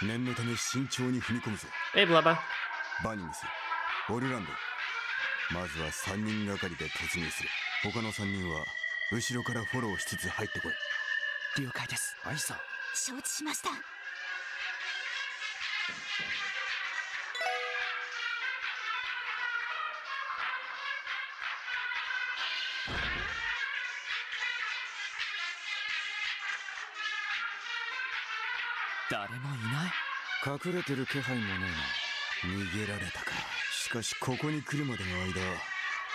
れん。念のため慎重に踏み込むぞ。Hey, Blubba. バニムス、オルランド。まずは3人がかりで突入する。他の3人は後ろからフォローしつつ入ってこい。了解です。アイサ。承知しました。誰もいない。隠れてる気配もね逃げられたか。しかしここに来るまでの間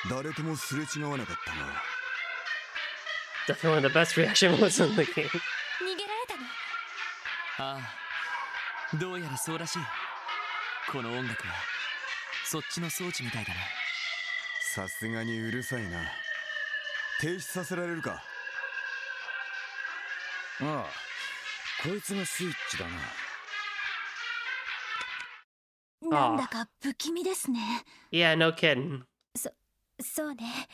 誰ともすれ違わなかったな。 Definitely the best reaction was in the game. 逃げられたの？ああ、どうやらそうらしい。この音楽はそっちの装置みたいだね。さすがにうるさいな。停止させられるか？ああ、こいつがスイッチだな。なんだか不気味ですね。 Yeah, no kidding. そうね。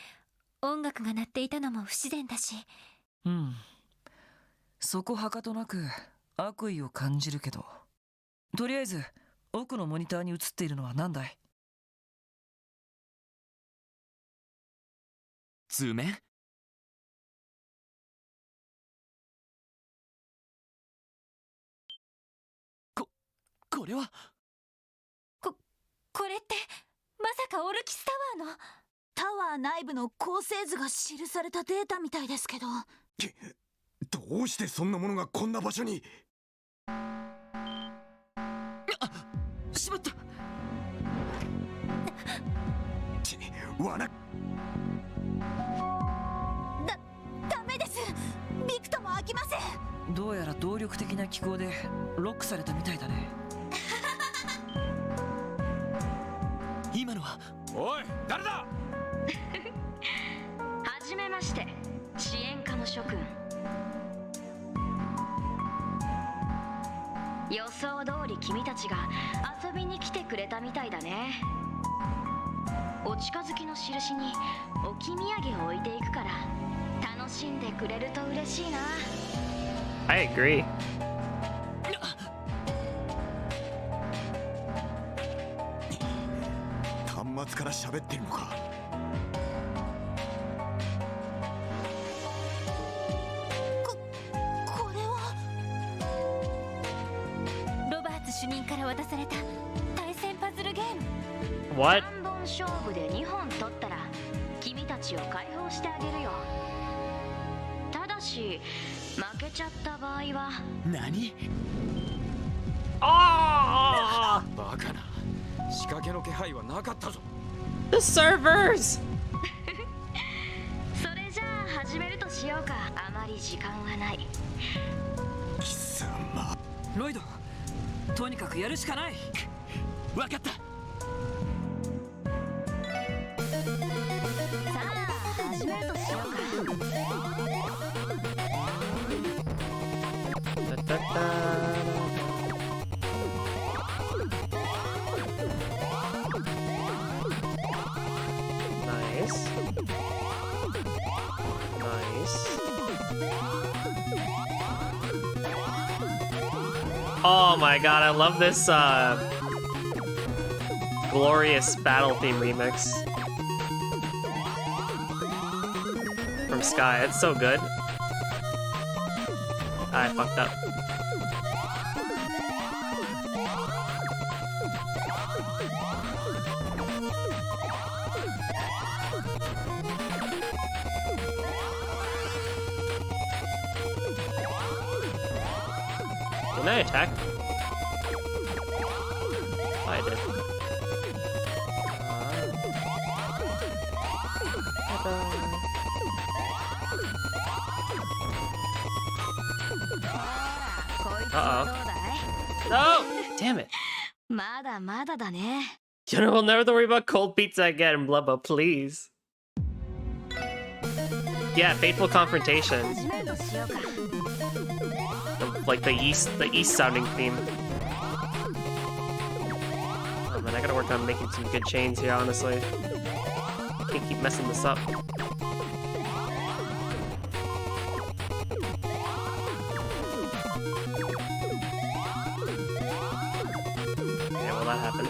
音楽が鳴っていたのも不自然だし。うん。そこはかとなく悪意を感じるけど、とりあえず奥のモニターに映っているのは何だい？図面？これはこれってまさかオルキスタワーのタワー内部の構成図が記されたデータみたいですけど。どうしてそんなものがこんな場所に？しまった。罠。ダメです。ビクとも開きません。どうやら動力的な機構でロックされたみたいだね。今のは。おい、誰だ？はじめまして、支援課の諸君。予想通り君たちが遊びに来てくれたみたいだね。お近づきの印に置き土産を置いていくから楽しんでくれると嬉しいな。 I agree. 端末から喋ってるのか？これはロバーツ主任から渡された対戦パズルゲーム。 What? 3本勝負で2本取ったら君たちを解放してあげるよ。ただし負けちゃった場合は。何？ああ、バカな。仕掛けの気配はなかったぞ。 The servers! それじゃあ始めるとしようか。あまり時間はない。貴様。ロイド、とにかくやるしかない。わかった。さあ始めるとしようか。Da, da, da. Nice. Nice. Oh my god, I love this glorious battle theme remix from Sky. It's so good. I fucked up. Didn't I attack? Oh, I did. Uh-oh. No! Damn it. まだまだだね。 You know, we'll never worry about cold pizza again, Blubba, please. Yeah, fateful confrontation. 始めるとしようか。 Like the east sounding theme. Oh man, I gotta work on making some good chains here, honestly. Can't keep messing this up. Yeah, well that happened.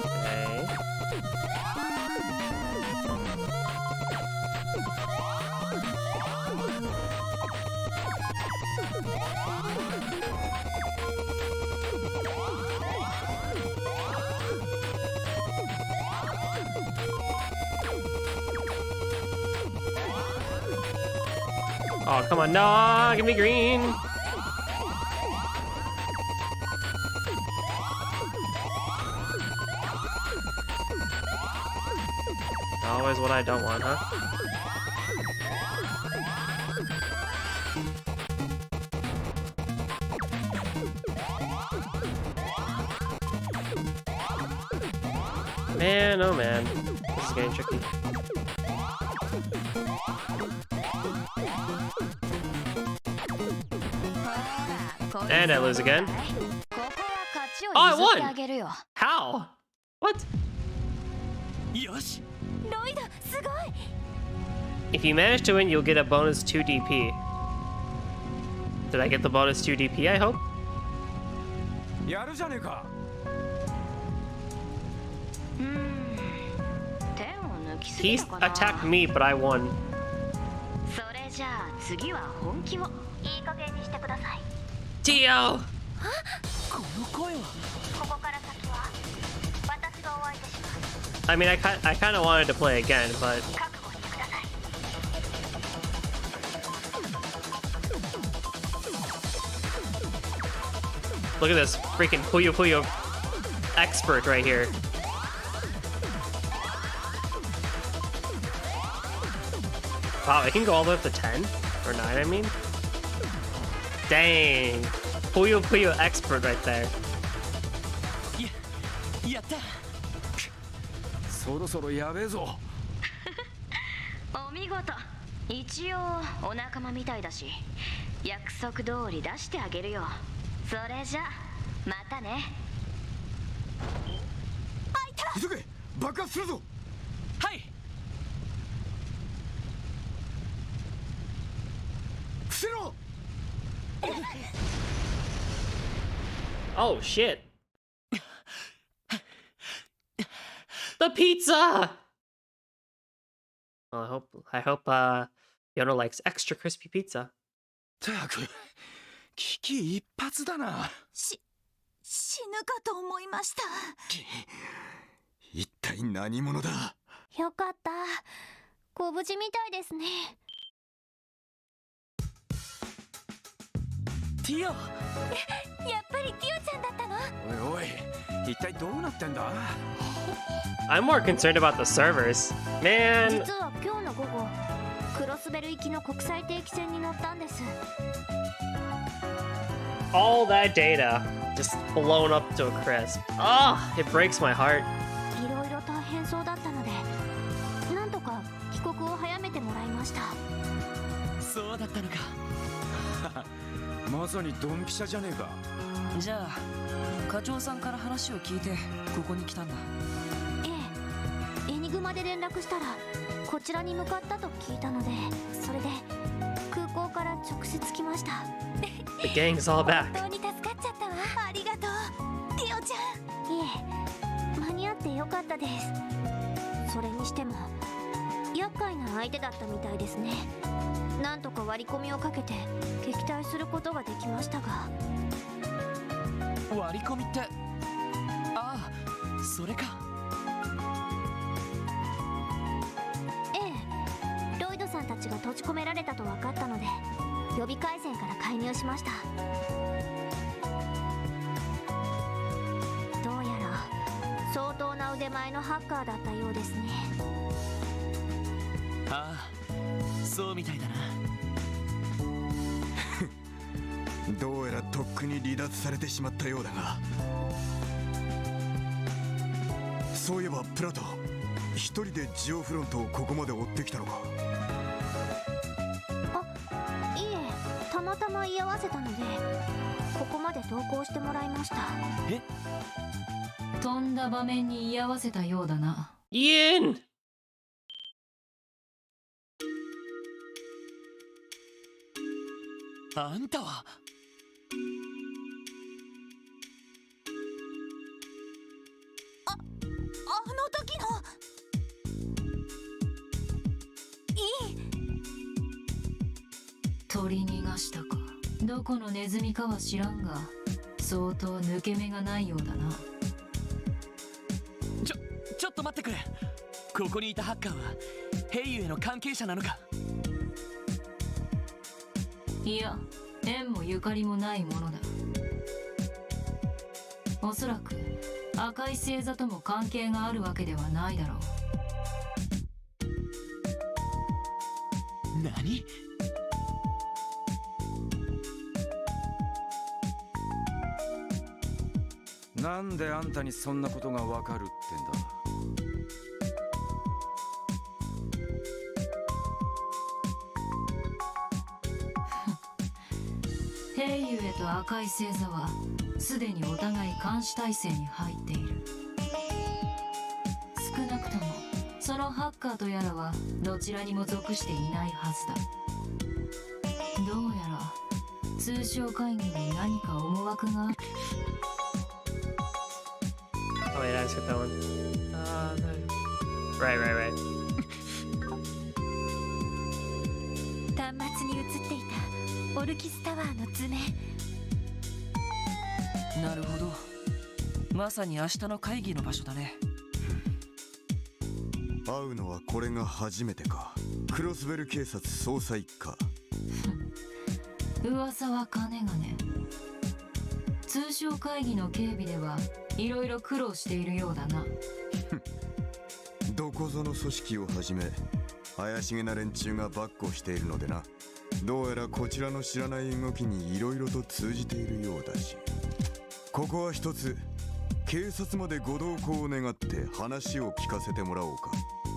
Okay. Oh, come on, no, give me green. Always what I don't want, huh? Man, oh man, this is getting tricky. And I lose again. Oh, I won! How? What? If you manage to win, you'll get a bonus 2 DP. Did I get the bonus 2 DP, I hope? He attacked me, but I won. Tio! I mean, I kind of wanted to play again, but... Look at this freaking Puyo Puyo expert right here. Wow, it can go all the way up to 10? Or 9, I mean? Dang. Puyo Puyo expert right there. Oh shit. The pizza! Well, I hope Yono likes extra crispy pizza. 危機一髪だな。死ぬかと思いました。一体何者だ。よかった。ご無事みたいですね。ティオ。やっぱりティオちゃんだったの？おいおい、一体どうなってんだ？ I'm more concerned about the servers. Man. 実は今日の午後、クロスベル行きの国際定期船に乗ったんです。 All that data just blown up to a crisp. Ah, it breaks my heart. いろいろ大変そうだったので、なんとか帰国を早めてもらいました。そうだったのか。まさにドンピシャじゃねえか。じゃあ課長さんから話を聞いてここに来たんだ。ええ、エニグマで連絡したらこちらに向かったと聞いたので、それで空港から直接来ました。 The gang's all back. 本当に助かっちゃったわ。ありがとう、ティオちゃん。いえ、間に合ってよかったです。それにしても厄介な相手だったみたいですね。なんとか割り込みをかけて撃退することができましたが。割り込みって、ああ、それか。ええ、ロイドさんたちが閉じ込められたと分かったので、予備回線から介入しました。どうやら相当な腕前のハッカーだったようですね。ああ、そうみたいだな。どうやらとっくに離脱されてしまったようだが、そういえばプラト、一人でジオフロントをここまで追ってきたのか。あ、いえ、たまたま居合わせたのでここまで同行してもらいました。え、とんだ場面に居合わせたようだな。イン。あんたは。あの時の。いい。取り逃がしたか。どこのネズミかは知らんが、相当抜け目がないようだな。ちょっと待ってくれ。ここにいたハッカーはヘイユへの関係者なのか。いや、縁もゆかりもないものだ。おそらく赤い星座とも関係があるわけではないだろう。何？なんであんたにそんなことがわかるってんだ。平ゆえと赤い星座はすでにお互い監視体制に入っている。少なくともそのハッカーとやらはどちらにも属していないはずだ。どうやら通商会議に何か思惑がある。 Oh wait, I skipped that one. Right. 端末に映っていたオルキスタワーの図面。なるほど。まさに明日の会議の場所だね。会うのはこれが初めてか。クロスベル警察捜査一課。噂は金がね。通商会議の警備ではいろいろ苦労しているようだな。どこぞの組織をはじめ怪しげな連中が跋扈しているのでな。どうやらこちらの知らない動きにいろいろと通じているようだし、ここは一つ警察までご同行を願って話を聞かせてもらおうか。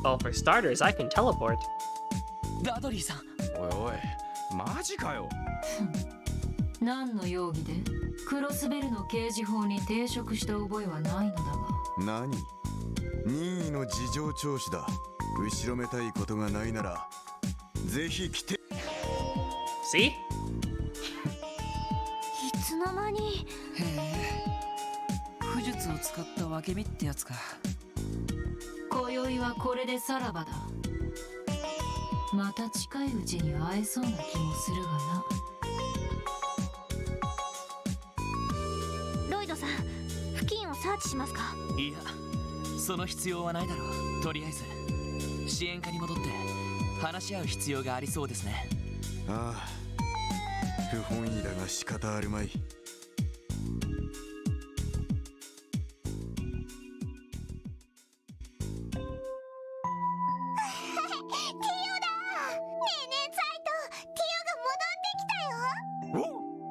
Well, for starters, I can teleport. ダドリーさん。おいおい、マジかよ。何の容疑で？クロスベルの刑事法に抵触した覚えはないのだが。何？任意の事情聴取だ。後ろめたいことがないならぜひ来て。 See? いつの間に。へえ、巫術を使った分け身ってやつか。今宵はこれでさらばだ。また近いうちに会えそうな気もするがな。ロイドさん、付近をサーチしますか？いや、その必要はないだろう。とりあえず支援課に戻って話し合う必要がありそうですね。ああ、不本意だが仕方あるまい。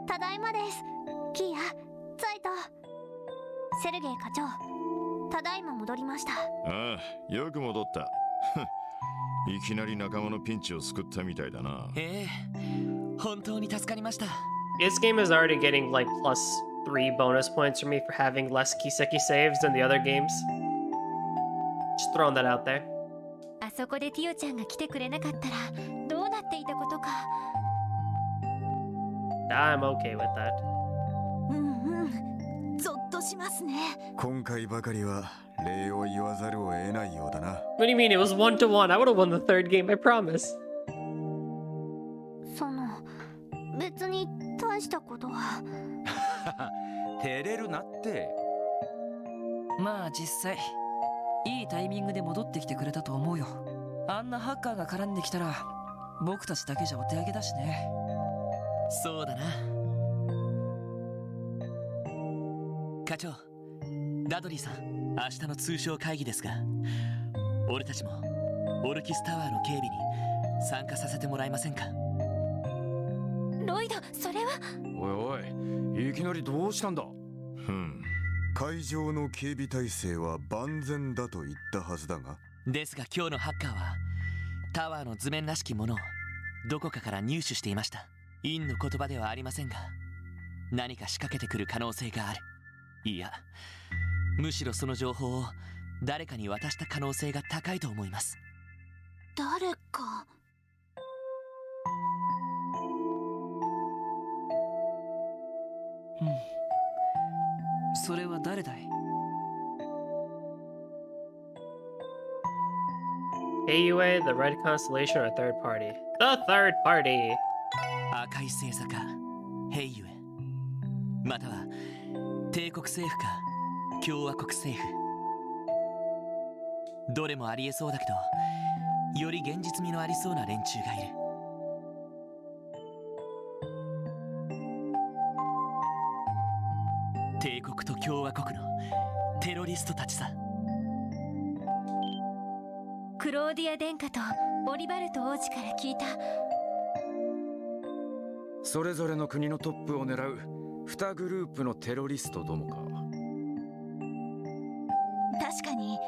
ただいまです。キーヤ、ザイト、セルゲイ課長、ただいま戻りました。ああ、よく戻った。いきなり仲間のピンチを救ったみたいだな。ええ、本当に助かりました。 This game is already getting like +3 bonus points for me for having less Kiseki saves than the other games. Just throwing that out there. あそこでティオちゃんが来てくれなかったらどうなっていたことか。I'm okay with that. ゾッとしますね。今回ばかりは礼を言わざるを得ないようだな。 What do you mean it was 1-1? I would have won the third game, I promise. その、別に大したことは。照れるなって。まあ実際いいタイミングで戻ってきてくれたと思うよ。あんなハッカーが絡んできたら僕たちだけじゃお手上げだしね。そうだな。課長、ダドリーさん、明日の通商会議ですが、俺たちもオルキスタワーの警備に参加させてもらえませんか？ロイド、それは。おいおい、いきなりどうしたんだ。会場の警備体制は万全だと言ったはずだが。ですが今日のハッカーはタワーの図面らしきものをどこかから入手していました。陰の言葉ではありませんが、何か仕掛けてくる可能性がある。いや、むしろその情報を誰かに渡した可能性が高いと思います。誰か。それは誰だい？ AUA, the Red Constellation, or third party? The third party! 赤い星座かヘイユエ、または帝国政府か共和国政府。どれもありえそうだけど、より現実味のありそうな連中がいる。帝国と共和国のテロリストたちさ。クローディア殿下とオリバルト王子から聞いた。それぞれの国のトップを狙う2グループのテロリストどもか。確かに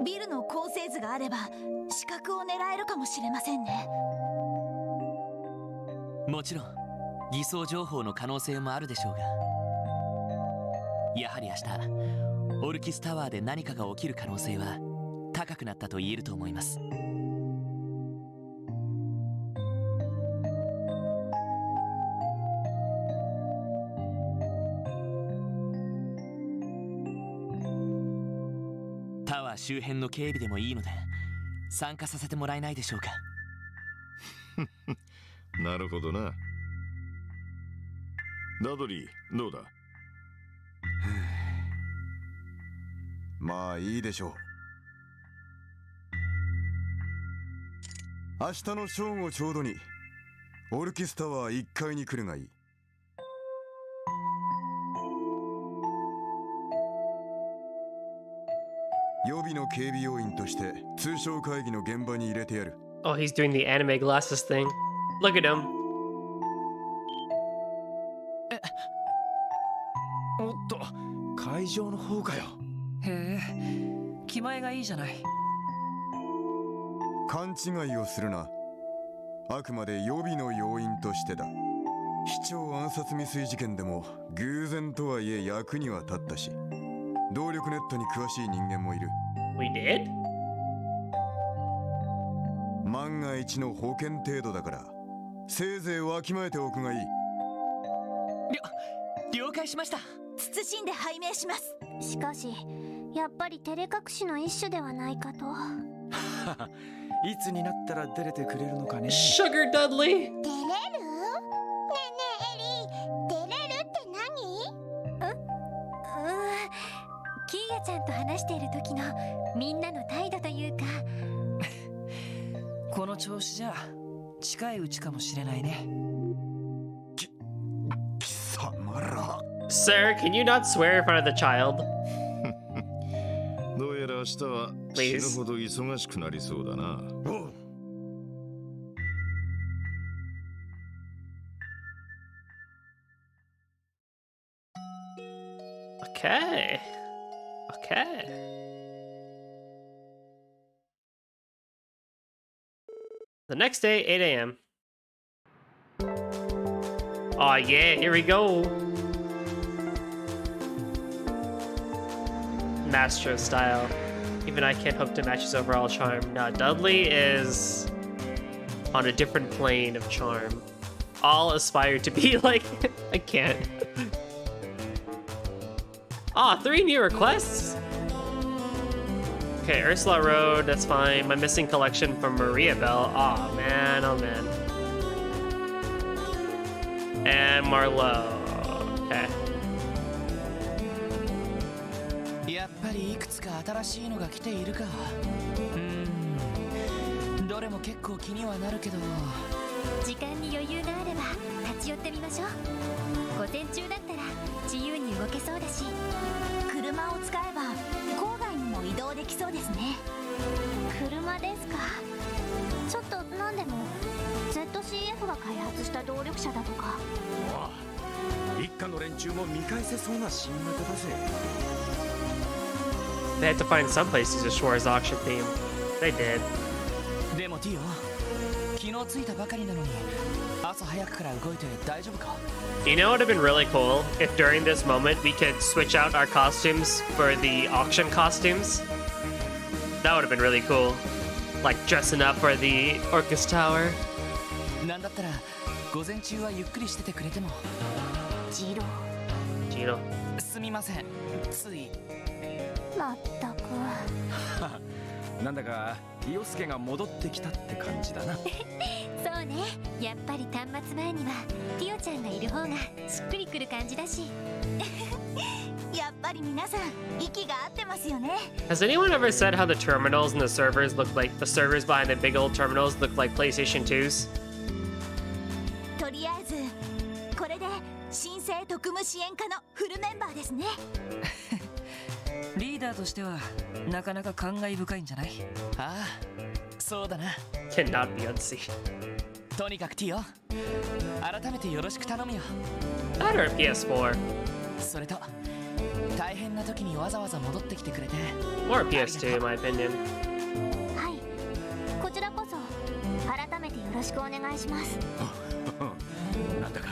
ビルの構成図があれば死角を狙えるかもしれませんね。もちろん偽装情報の可能性もあるでしょうが、やはり明日オルキスタワーで何かが起きる可能性は高くなったと言えると思います。タワー周辺の警備でもいいので参加させてもらえないでしょうか。なるほどな。ダドリー、どうだ？まあいいでしょう。明日の正午ちょうどにオルキスタワー1階に来るがいい。予備の警備要員として通商会議の現場に入れてやる。Oh, he's doing the anime glasses thing. Look at him. おっと、会場の方かよ。へえ、気前がいいじゃない。勘違いをするな。あくまで予備の要員としてだ。市長暗殺未遂事件でも偶然とはいえ役には立ったし、動力ネットに詳しい人間もいる。We did? 万が一の保険程度だから、せいぜいわきまえておくがいい。了解しました。謹んで拝命します。しかしやっぱり照れ隠しの一種ではないかと。いつになったら出れてくれるのかね。Sugar Dudley? 出れる？ねえねえエリー、出れるって何？キーヤちゃんと話している時のみんなの態度というか。この調子じゃ近いうちかもしれないね。貴様ら。Sir, can you not swear in front of the child? どうやら明日は死ぬほど忙しくなりそうだな。Okay. Okay. The next day, 8 a.m. Oh yeah, here we go. Master style. Even I can't hope to match his overall charm. Now Dudley is on a different plane of charm. All aspire to be like... I can't. Ah, 3 new requests? Okay, Ursula Road, that's fine. My missing collection from Maria Bell. Aw, oh, man, oh man. And Marlowe. Okay. やっぱりいくつか新しいのが来ているか。どれも結構気にはなるけど。時間に余裕があれば立ち寄ってみましょう。午前中だったら自由に動けそうだし、車を使えば郊外にも移動できそうですね。車ですか。ちょっとなんでも ZCF が開発した動力車だとか。一家の連中も見返せそうな新型だぜ。They had to find some place to use Schwar's auction theme. They did. でもティオ、昨日着いたばかりなのに朝早くから動いて大丈夫か？ You know what would have been really cool if during this moment we could switch out our costumes for the auction costumes? That would have been really cool. Like dressing up for the Orcus Tower. なんだったら午前中はゆっくりしててくれても。ジロGino. すみません、つい。まったく。なんだかイオスケが戻ってきたって感じだな。そうね。やっぱり端末前にはティオちゃんがいる方がしっくりくる感じだし。やっぱり皆さん息が合ってますよね。 Has anyone ever said how the terminals and the servers look like the servers behind the big old terminals look like PlayStation 2s? とりあえずこれで新生特務支援課のフルメンバーですね。リーダーとしてはなかなか感慨深いんじゃない？ああ、そうだな。 Cannot be unseen. とにかくティオ、改めてよろしく頼むよ。 That or a PS4. それと大変な時にわざわざ戻ってきてくれて Or a PS2 in my opinion. はい、こちらこそ改めてよろしくお願いします。なんだか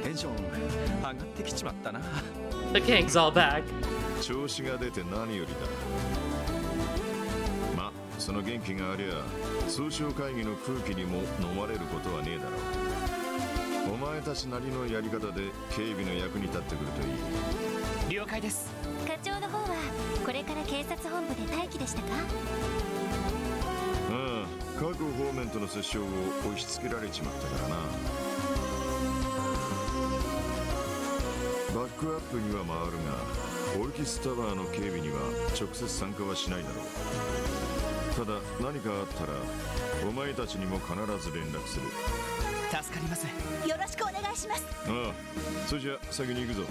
テンション上がってきちまったな。 The king's all back. 調子が出て何よりだ。ま、その元気がありゃ通商会議の空気にも飲まれることはねえだろう。お前たちなりのやり方で警備の役に立ってくるといい。了解です。課長の方はこれから警察本部で待機でしたか？ああ、各方面との折衝を押し付けられちまったからな。バックアップには回るがオルキスタワーの警備には直接参加はしないだろう。ただ何かあったらお前たちにも必ず連絡する。助かります。よろしくお願いします。ああ、それじゃ先に行くぞ。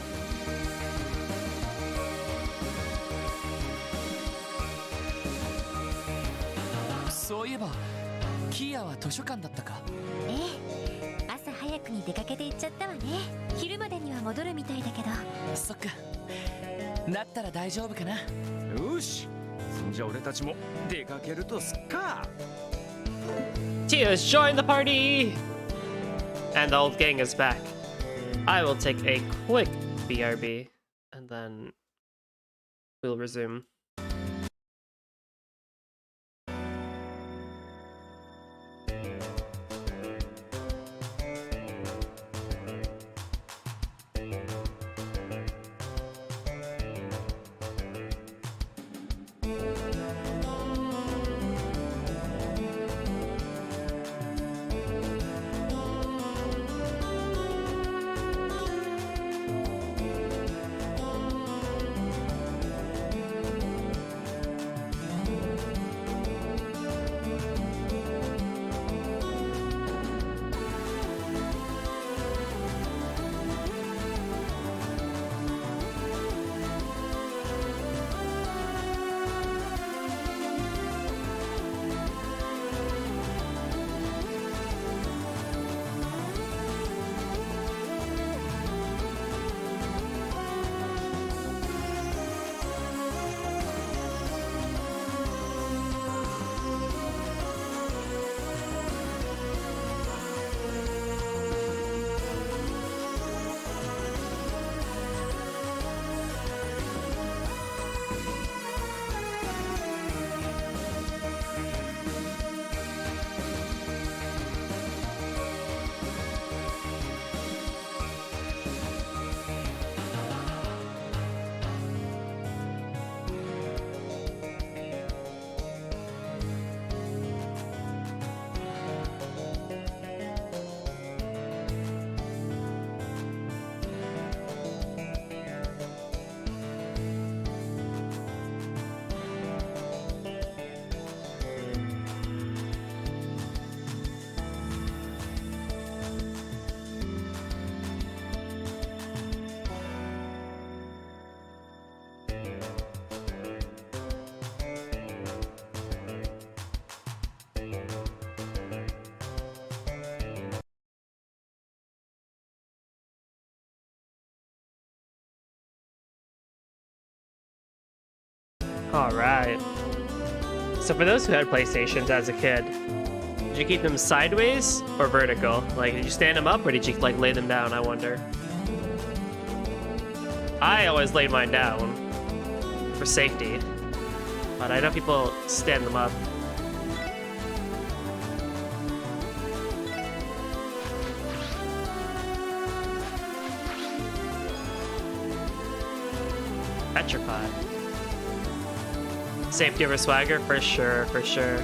そういえばキアは図書館だったか？ええ、朝早くに出かけて行っちゃったわね。昼までには戻るみたいだけど。そっか、だったら大丈夫かな。よし、そんじゃ俺たちも出かけるとすっか。 Tia's joined the party! And the old gang is back. I will take a quick BRB and then we'll resume. Alright. So for those who had PlayStations as a kid, did you keep them sideways or vertical? Like, did you stand them up or did you, like, lay them down, I wonder? I always laid mine down for safety, but I know people stand them up. Petrified. Safety over swagger? For sure, for sure.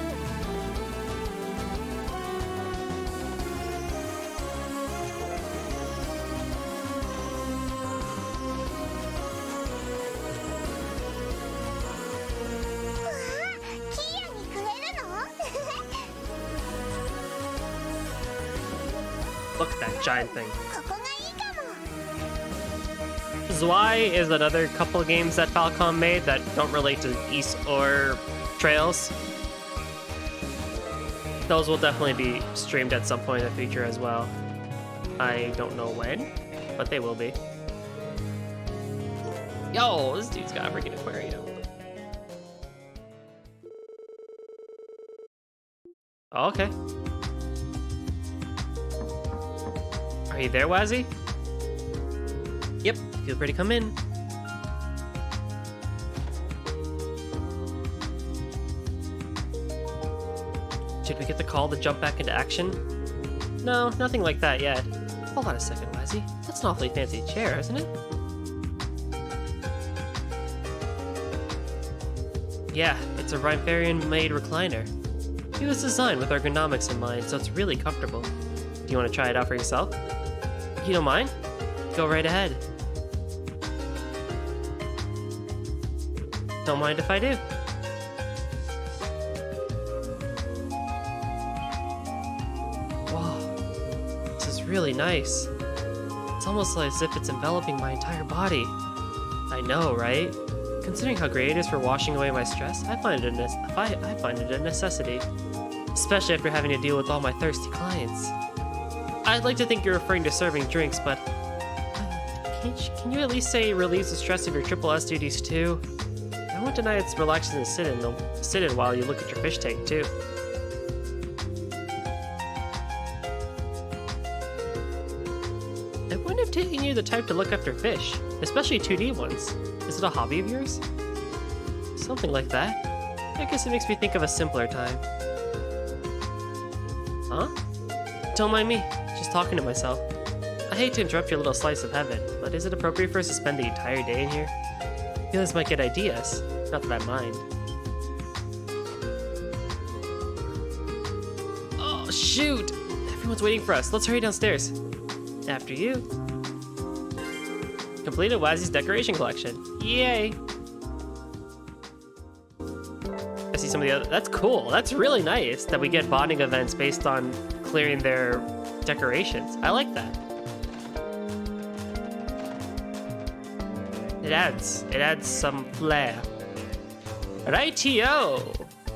Look at that giant thing. ここがいいかも。Zwei is another couple games that Falcom made that don't relate to East or Trails. Those will definitely be streamed at some point in the future as well. I don't know when, but they will be. Yo, this dude's got a freaking aquarium. Oh, okay. Are you there, Wazzy? Yep, feel free to come in. Should we get the call to jump back into action? No, nothing like that yet. Hold on a second, Wazzy. That's an awfully fancy chair, isn't it? Yeah, it's a Rhymefarian-made recliner. It was designed with ergonomics in mind, so it's really comfortable. Do you want to try it out for yourself? You don't mind? Go right ahead. Don't mind if I do. Wow, this is really nice. It's almost as if it's enveloping my entire body. I know, right? Considering how great it is for washing away my stress, I find it a necessity. Especially after having to deal with all my thirsty clients. I'd like to think you're referring to serving drinks, but can you at least say it relieves the stress of your triple S duties too? I won't deny it's relaxing to sit in while you look at your fish tank too. I wouldn't have taken you the type to look after fish, especially 2D ones. Is it a hobby of yours? Something like that. I guess it makes me think of a simpler time. Huh? Don't mind me, just talking to myself. I hate to interrupt your little slice of heaven, but is it appropriate for us to spend the entire day in here? You guys might get ideas, not that I mind. Oh, shoot! Everyone's waiting for us. Let's hurry downstairs. After you. Completed Wazzy's decoration collection. Yay! I see some of the other. That's cool. That's really nice that we get bonding events based on clearing their decorations. I like that. It adds some flair. Rightio!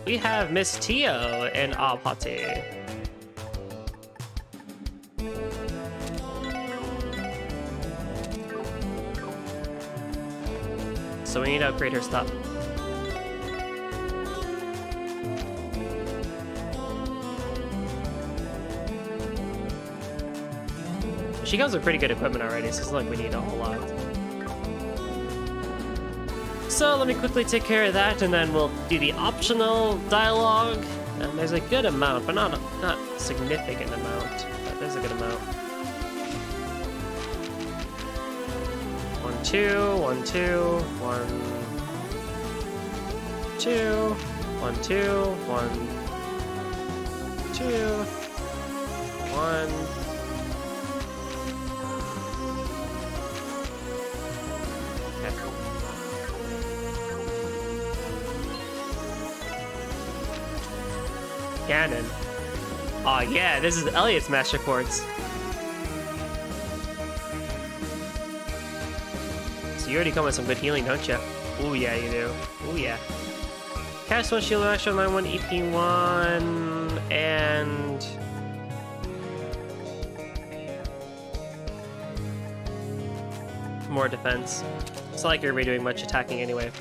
We have Miss Tio in our party. So we need to upgrade her stuff. She comes with pretty good equipment already, so it's not like we need a whole lot. So let me quickly take care of that, and then we'll do the optional dialogue. And there's a good amount, but not significant amount. But there's a good amount. 1, 2, 1, 2, 1, 2, 1, 2, 1, 2, 1. Cannon. Oh yeah, this is Elliot's master chords. So you already come with some good healing, don't you? Ooh yeah, you do. Ooh yeah. Cast 1 shield extra 9-1 EP1 and more defense. It's not like you're really doing much attacking anyway.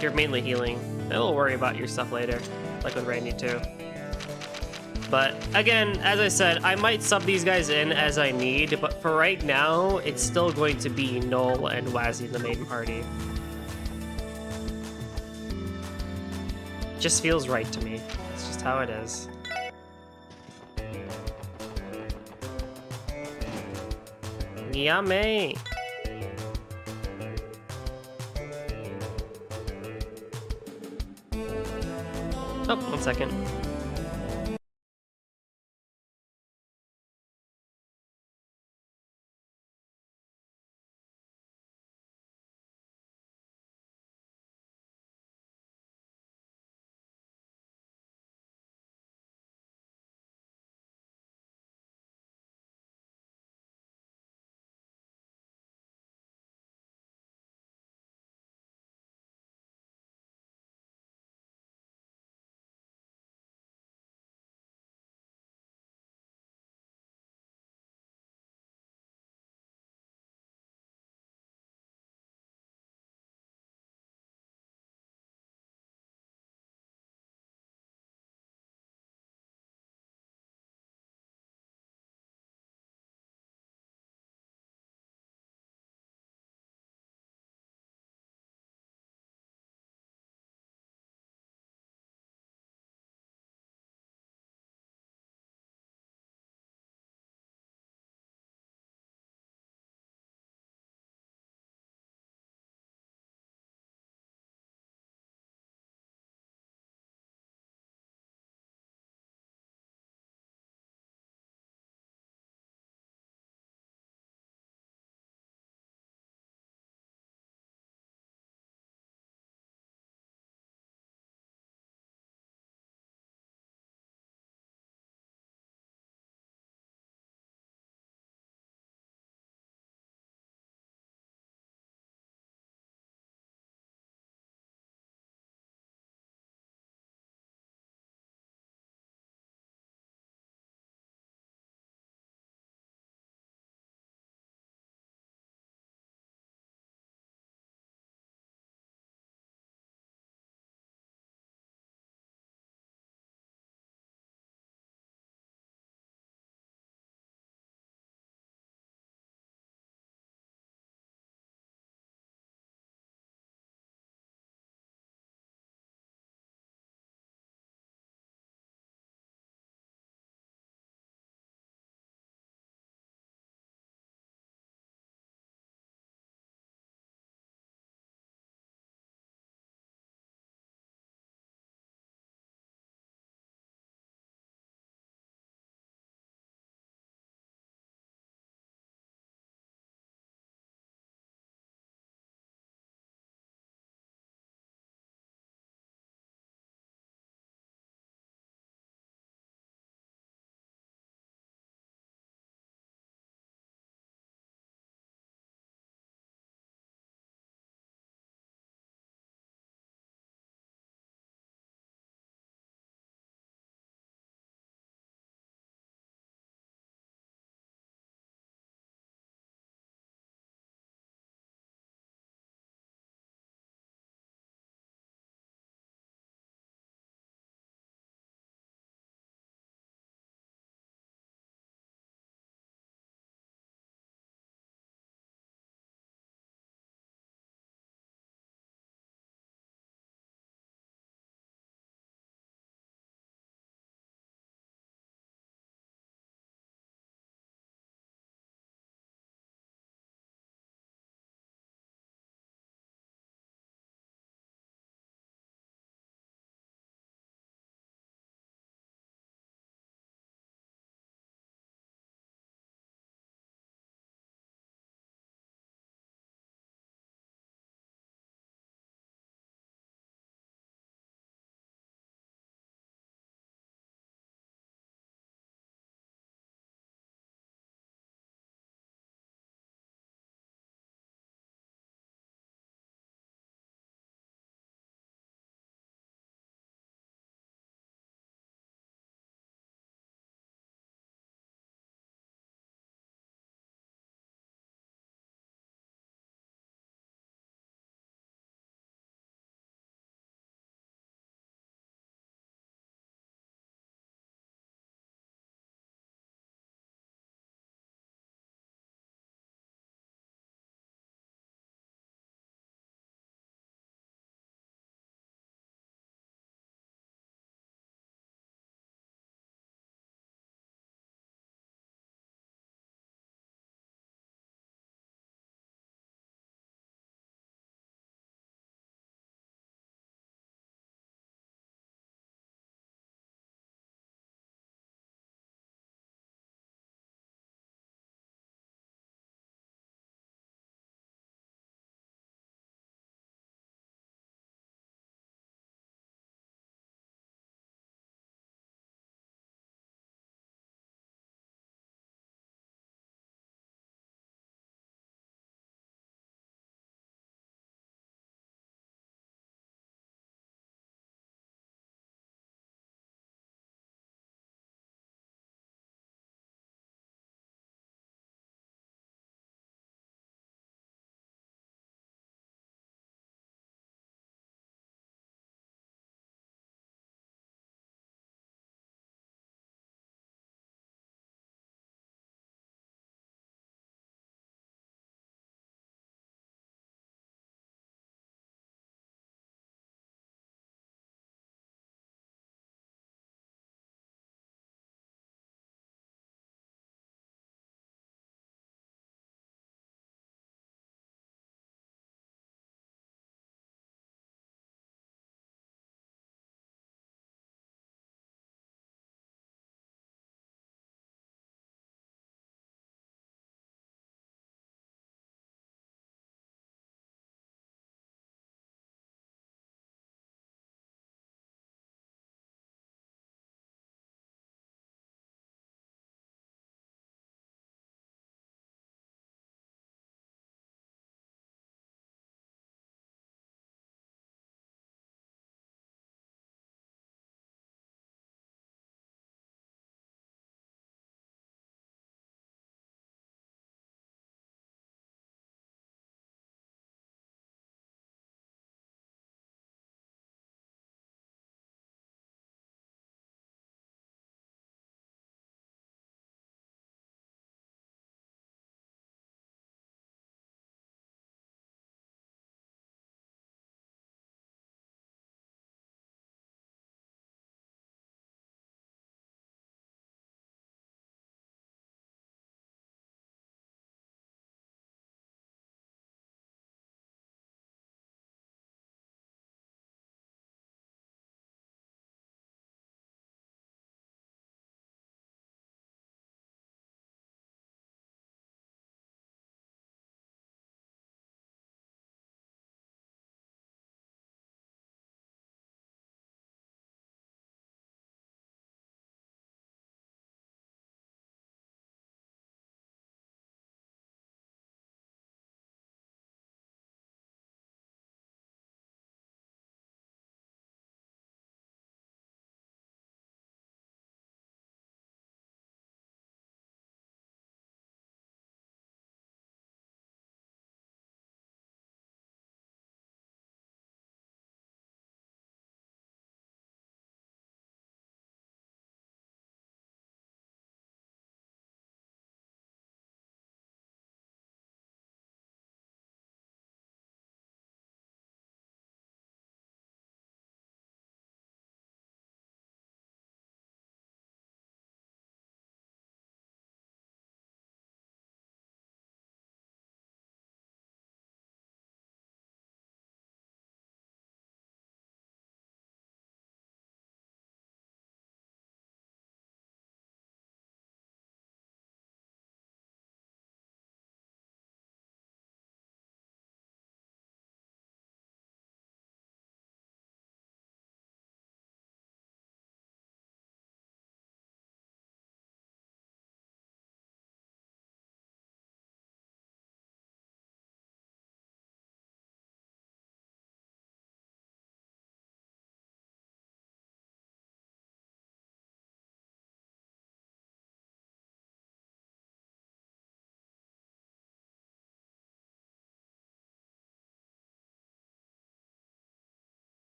You're mainly healing. And we'll worry about your stuff later, like with Randy too. But again, as I said, I might sub these guys in as I need, but for right now, it's still going to be Noel and Wazzy in the main party. Just feels right to me. It's just how it is. Yummy! Oh, 1 second.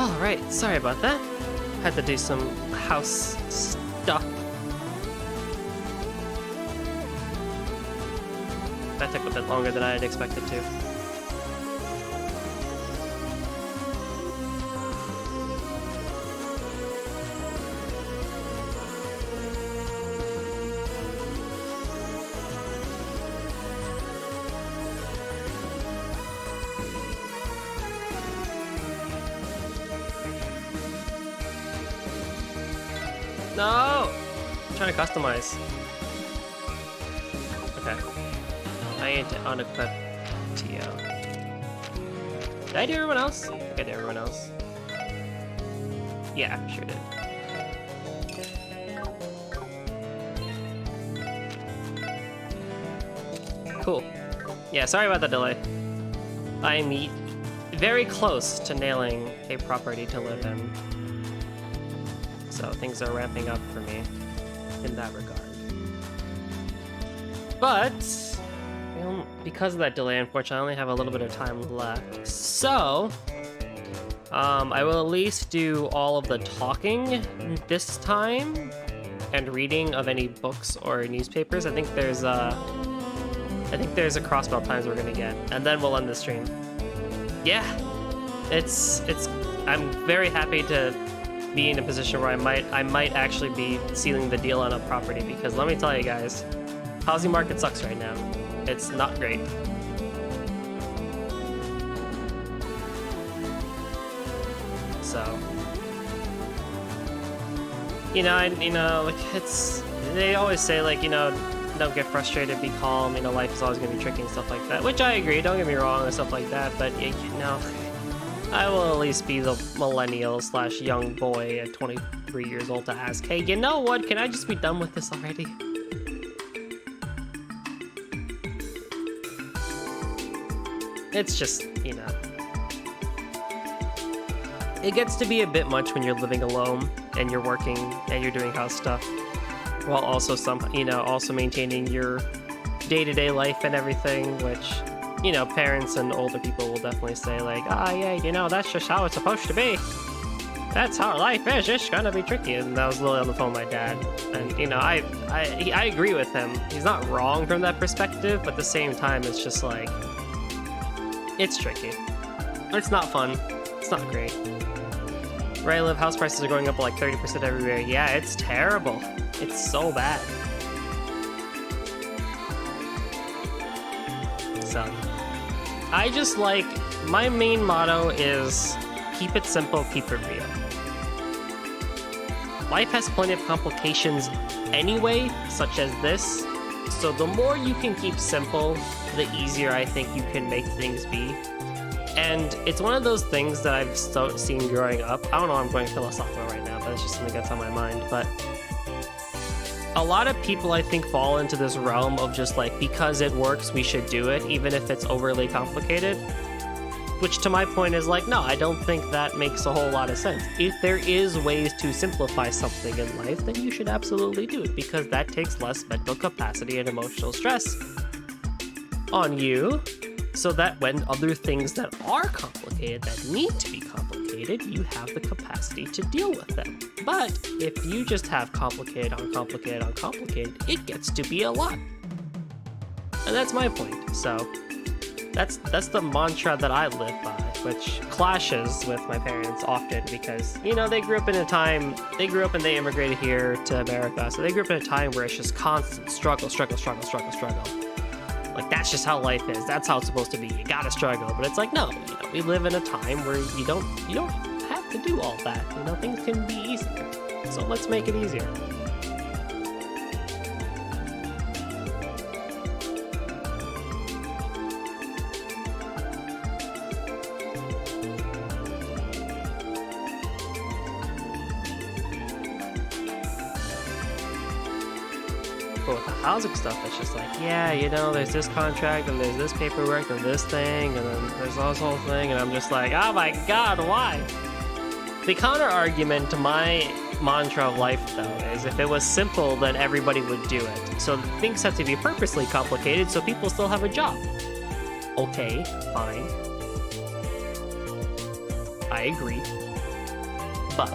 All right, sorry about that. Had to do some house stuff. That took a bit longer than I had expected to. No! I'm trying to customize. Okay. I need to unequip TO. Did I do everyone else? I think I did everyone else. Yeah, sure did. Cool. Yeah, sorry about the delay. I'm very close to nailing a property to live in. So things are ramping up for me in that regard. But because of that delay, unfortunately, I only have a little bit of time left. So I will at least do all of the talking this time and reading of any books or newspapers. I think there's a crossbell times we're gonna get, and then we'll end the stream. Yeah, I'm very happy to be in a position where I might actually be sealing the deal on a property, because let me tell you guys, housing market sucks right now. It's not great. So, like they always say, like, don't get frustrated, be calm, life is always gonna be tricky and stuff like that, which I agree, don't get me wrong and stuff like that, but I will at least be the millennial / young boy at 23 years old to ask, hey, you know what? Can I just be done with this already? It's just, it gets to be a bit much when you're living alone and you're working and you're doing house stuff while also also maintaining your day-to-day life and everything, which parents and older people will definitely say, like, yeah, that's just how it's supposed to be. That's how life is. It's gonna be tricky. And I was literally on the phone with my dad, and I agree with him. He's not wrong from that perspective, but at the same time, it's just like, it's tricky. It's not fun. It's not great. Where I live, house prices are going up like 30% everywhere. Yeah, it's terrible. It's so bad. So, I just like, my main motto is keep it simple, keep it real. Life has plenty of complications anyway, such as this, so the more you can keep simple, the easier I think you can make things be. And it's one of those things that I've seen growing up. I don't know, I'm going philosophical right now, but it's just something that's on my mind. But a lot of people, I think, fall into this realm of just like, because it works, we should do it, even if it's overly complicated. Which to my point is like, no, I don't think that makes a whole lot of sense. If there is ways to simplify something in life, then you should absolutely do it, because that takes less mental capacity and emotional stress on you, so that when other things that are complicated, that need to be complicated, you have the capacity to deal with them. But if you just have complicated on complicated on complicated, it gets to be a lot. And that's my point. So that's the mantra that I live by, which clashes with my parents often, because they grew up and they immigrated here to America, so they grew up in a time where it's just constant struggle. Like, that's just how life is. That's how it's supposed to be. You gotta struggle. But it's like, no, we live in a time where you don't have to do all that. Things can be easier. So let's make it easier. But with the housing stuff, it's just like, yeah, there's this contract, and there's this paperwork, and this thing, and then there's this whole thing, and I'm just like, oh my god, why? The counter argument to my mantra of life, though, is if it was simple, then everybody would do it. So things have to be purposely complicated so people still have a job. Okay, fine. I agree. But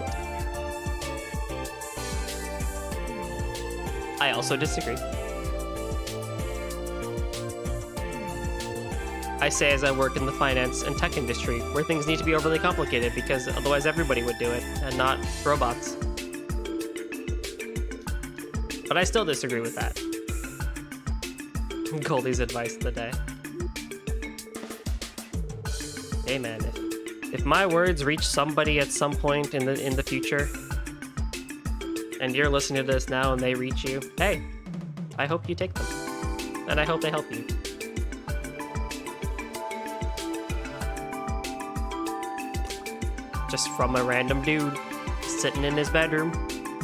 I also disagree. I say as I work in the finance and tech industry, where things need to be overly complicated because otherwise everybody would do it, and not robots. But I still disagree with that. Goldie's advice of the day. Hey man, if my words reach somebody at some point in the future, and you're listening to this now and they reach you, hey, I hope you take them. And I hope they help you. Just from a random dude sitting in his bedroom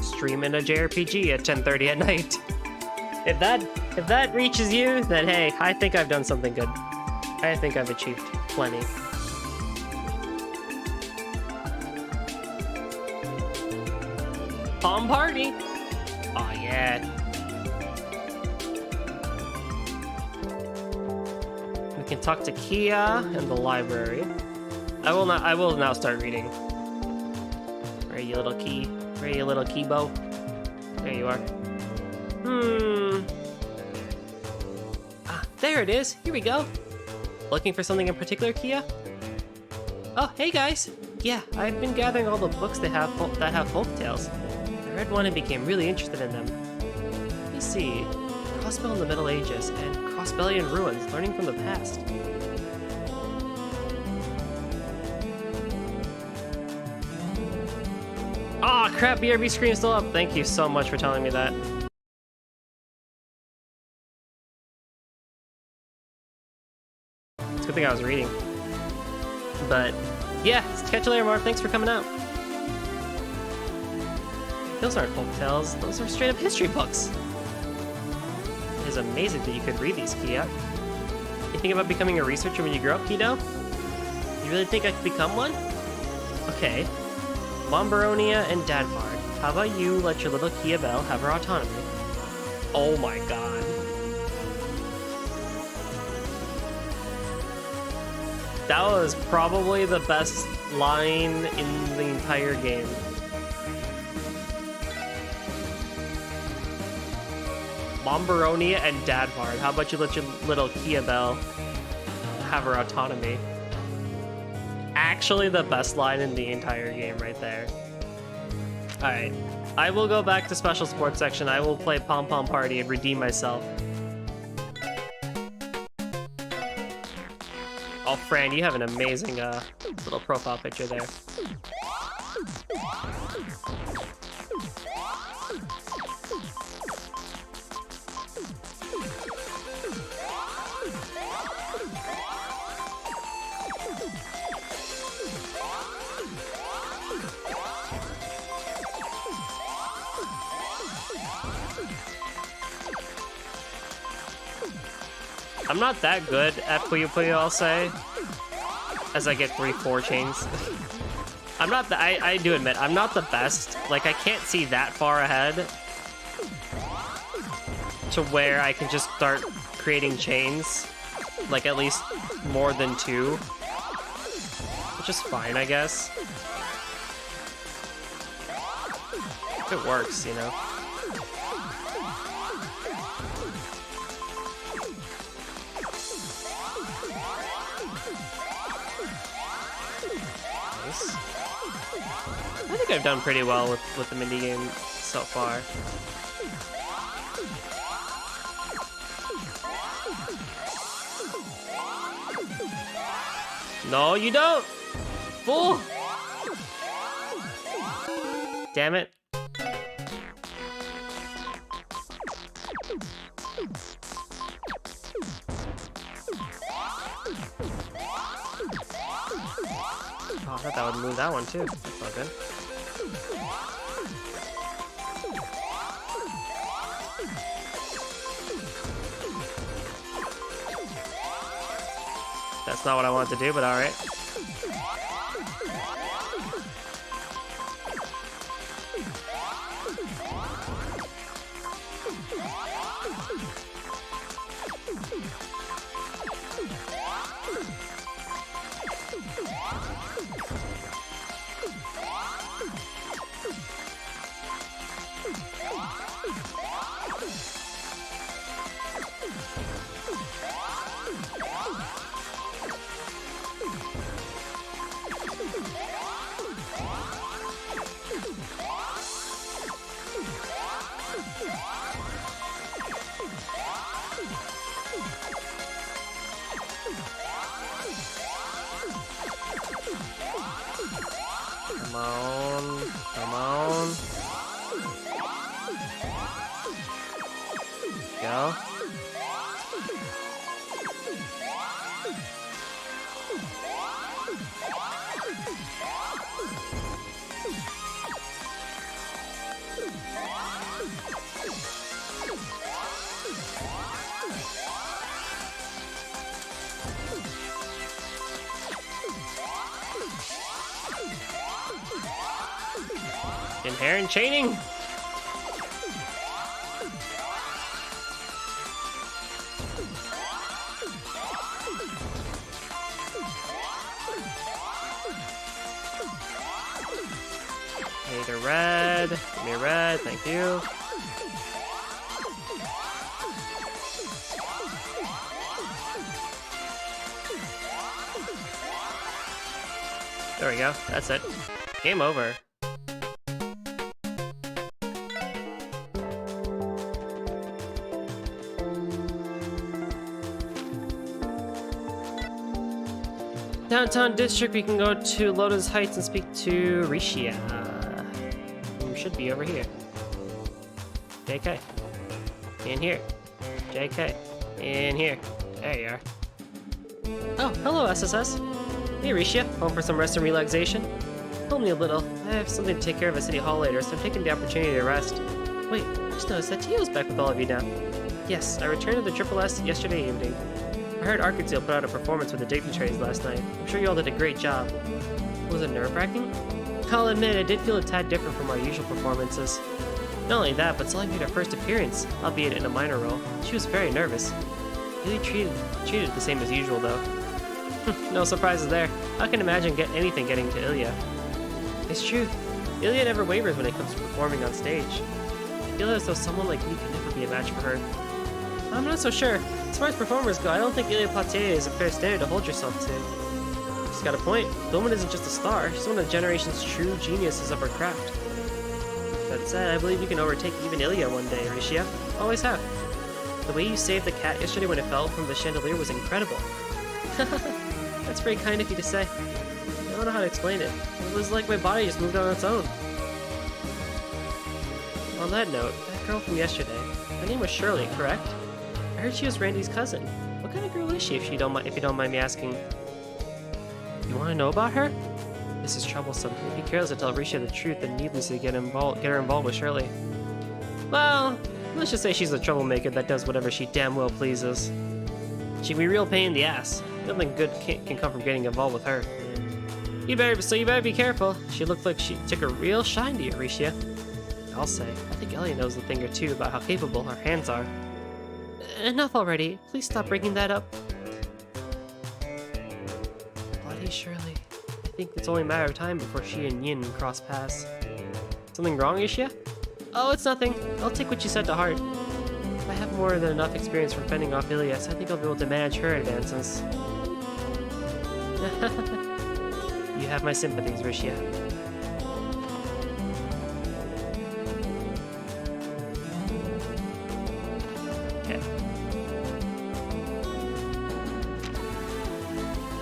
streaming a JRPG at 10:30 at night. If that reaches you, then hey, I think I've done something good. I think I've achieved plenty. Palm party! Oh yeah. We can talk to Kia in the library. I will now start reading. Where are you, little key? Where are you, little Keybo? There you are. Ah, there it is. Here we go. Looking for something in particular, Kia? Oh, hey guys. Yeah, I've been gathering all the books that have folk tales. I read one and became really interested in them. Let me see. Crossbell in the Middle Ages and Crossbellian Ruins, learning from the past. Aw, oh, crap, BRB screen's still up. Thank you so much for telling me that. It's a good thing I was reading. But, yeah, catch you later, Marv. Thanks for coming out. Those aren't folktales. Those are straight-up history books. It is amazing that you could read these, Kia. You think about becoming a researcher when you grow up, Kido? You really think I could become one? Okay. Mombaronia and Dadbard, how about you let your little Kia Bell have her autonomy? Oh my god. That was probably the best line in the entire game. Mombaronia and Dadbard, how about you let your little Kia Bell have her autonomy? Actually the best line in the entire game right there. Alright, I will go back to special sports section. I will play Pom Pom Party and redeem myself. Oh, Fran, you have an amazing little profile picture there. I'm not that good at Puyo Puyo, I'll say, as I get 3-4 chains. I'm not the, I do admit, I'm not the best. Like, I can't see that far ahead to where I can just start creating chains, like at least more than 2, which is fine, I guess. If it works, you know. I think I've done pretty well with the minigame so far. No, you don't! Fool! Damn it. Oh, I thought that would move that one too. That's all good. That's not what I wanted to do, but alright. Come on, come on. Go. Inherent chaining. Need a red. Give me a red. Thank you. There we go. That's it. Game over. Downtown district, we can go to Lotus Heights and speak to Rishia. Who should be over here. JK. In here. JK. In here. There you are. Oh, hello, SSS. Hey, Rishia. Home for some rest and relaxation? Help me a little. I have something to take care of at City Hall later, so I'm taking the opportunity to rest. Wait, I just noticed that Tio's back with all of you now. Yes, I returned to the Triple S yesterday evening. I heard Arkansas put out a performance with the dignitaries last night. I'm sure you all did a great job. Was it nerve-wracking? I'll admit, it did feel a tad different from our usual performances. Not only that, but Sully made her first appearance, albeit in a minor role. She was very nervous. Really treated the same as usual, though. No surprises there. I can imagine anything getting to Ilya. It's true. Ilya never wavers when it comes to performing on stage. I feel as though someone like me could never be a match for her. I'm not so sure. As far as performers go, I don't think Ilya Platier is a fair standard to hold yourself to. She's got a point. The woman isn't just a star, she's one of the generation's true geniuses of her craft. That said, I believe you can overtake even Ilya one day, Rishia. Always have. The way you saved the cat yesterday when it fell from the chandelier was incredible. That's very kind of you to say. I don't know how to explain it. It was like my body just moved on its own. On that note, that girl from yesterday, her name was Shirley, correct? I heard she was Randy's cousin. What kind of girl is she, if you don't mind me asking? You want to know about her? This is troublesome. It'd be careless to tell Risha the truth and needlessly get her involved with Shirley. Well, let's just say she's a troublemaker that does whatever she damn well pleases. She can be a real pain in the ass. Nothing good can come from getting involved with her. You better be careful. She looked like she took a real shine to you, Risha. I'll say, I think Ellie knows a thing or two about how capable her hands are. Enough already. Please stop bringing that up. Bloody Shirley. I think it's only a matter of time before she and Yin cross paths. Something wrong, Ishia? Oh, it's nothing. I'll take what you said to heart. I have more than enough experience from fending off Ilias. I think I'll be able to manage her advances. You have my sympathies, Rishia. Okay.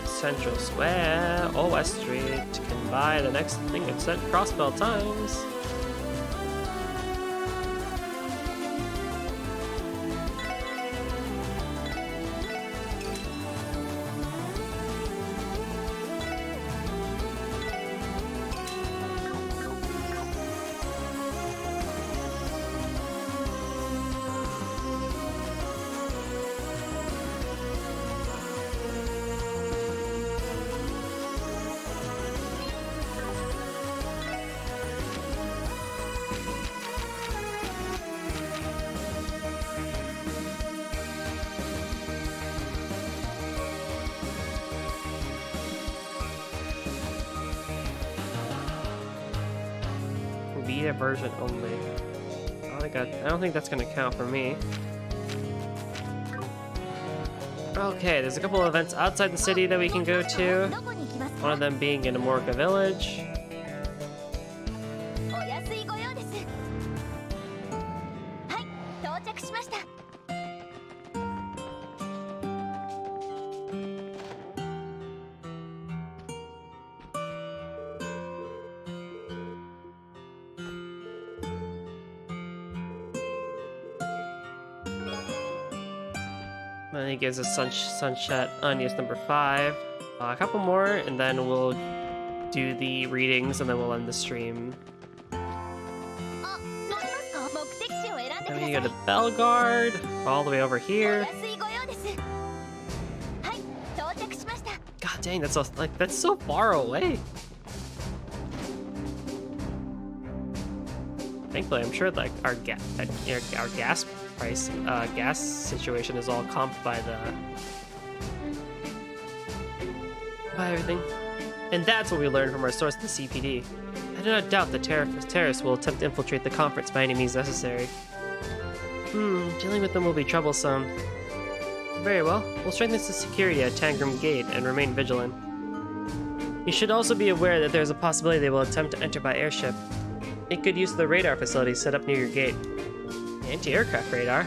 Central Square or West Street can buy the next thing at set crossbell times. Vita version only. Not I don't think that's gonna count for me. Okay, there's a couple of events outside the city that we can go to. One of them being in Amorca Village. お安いご用です。はい、到着しました。 And he gives us Sunset Onions number 5. A couple more, and then we'll do the readings, and then we'll end the stream. あ、乗りますか？目的地を選んでくだ Then さ we い。 go to Belgard, all the way over お here. 安いご用です。はい、到着しました。 God dang, that's so far away. Thankfully, I'm sure like our gas price, gas situation is all comped by everything. And that's what we learned from our source, the CPD. I do not doubt the terrorists will attempt to infiltrate the conference by any means necessary. Dealing with them will be troublesome. Very well, we'll strengthen the security at Tangram Gate and remain vigilant. You should also be aware that there's a possibility they will attempt to enter by airship. Make good use of the radar facilities set up near your gate. Anti-aircraft radar?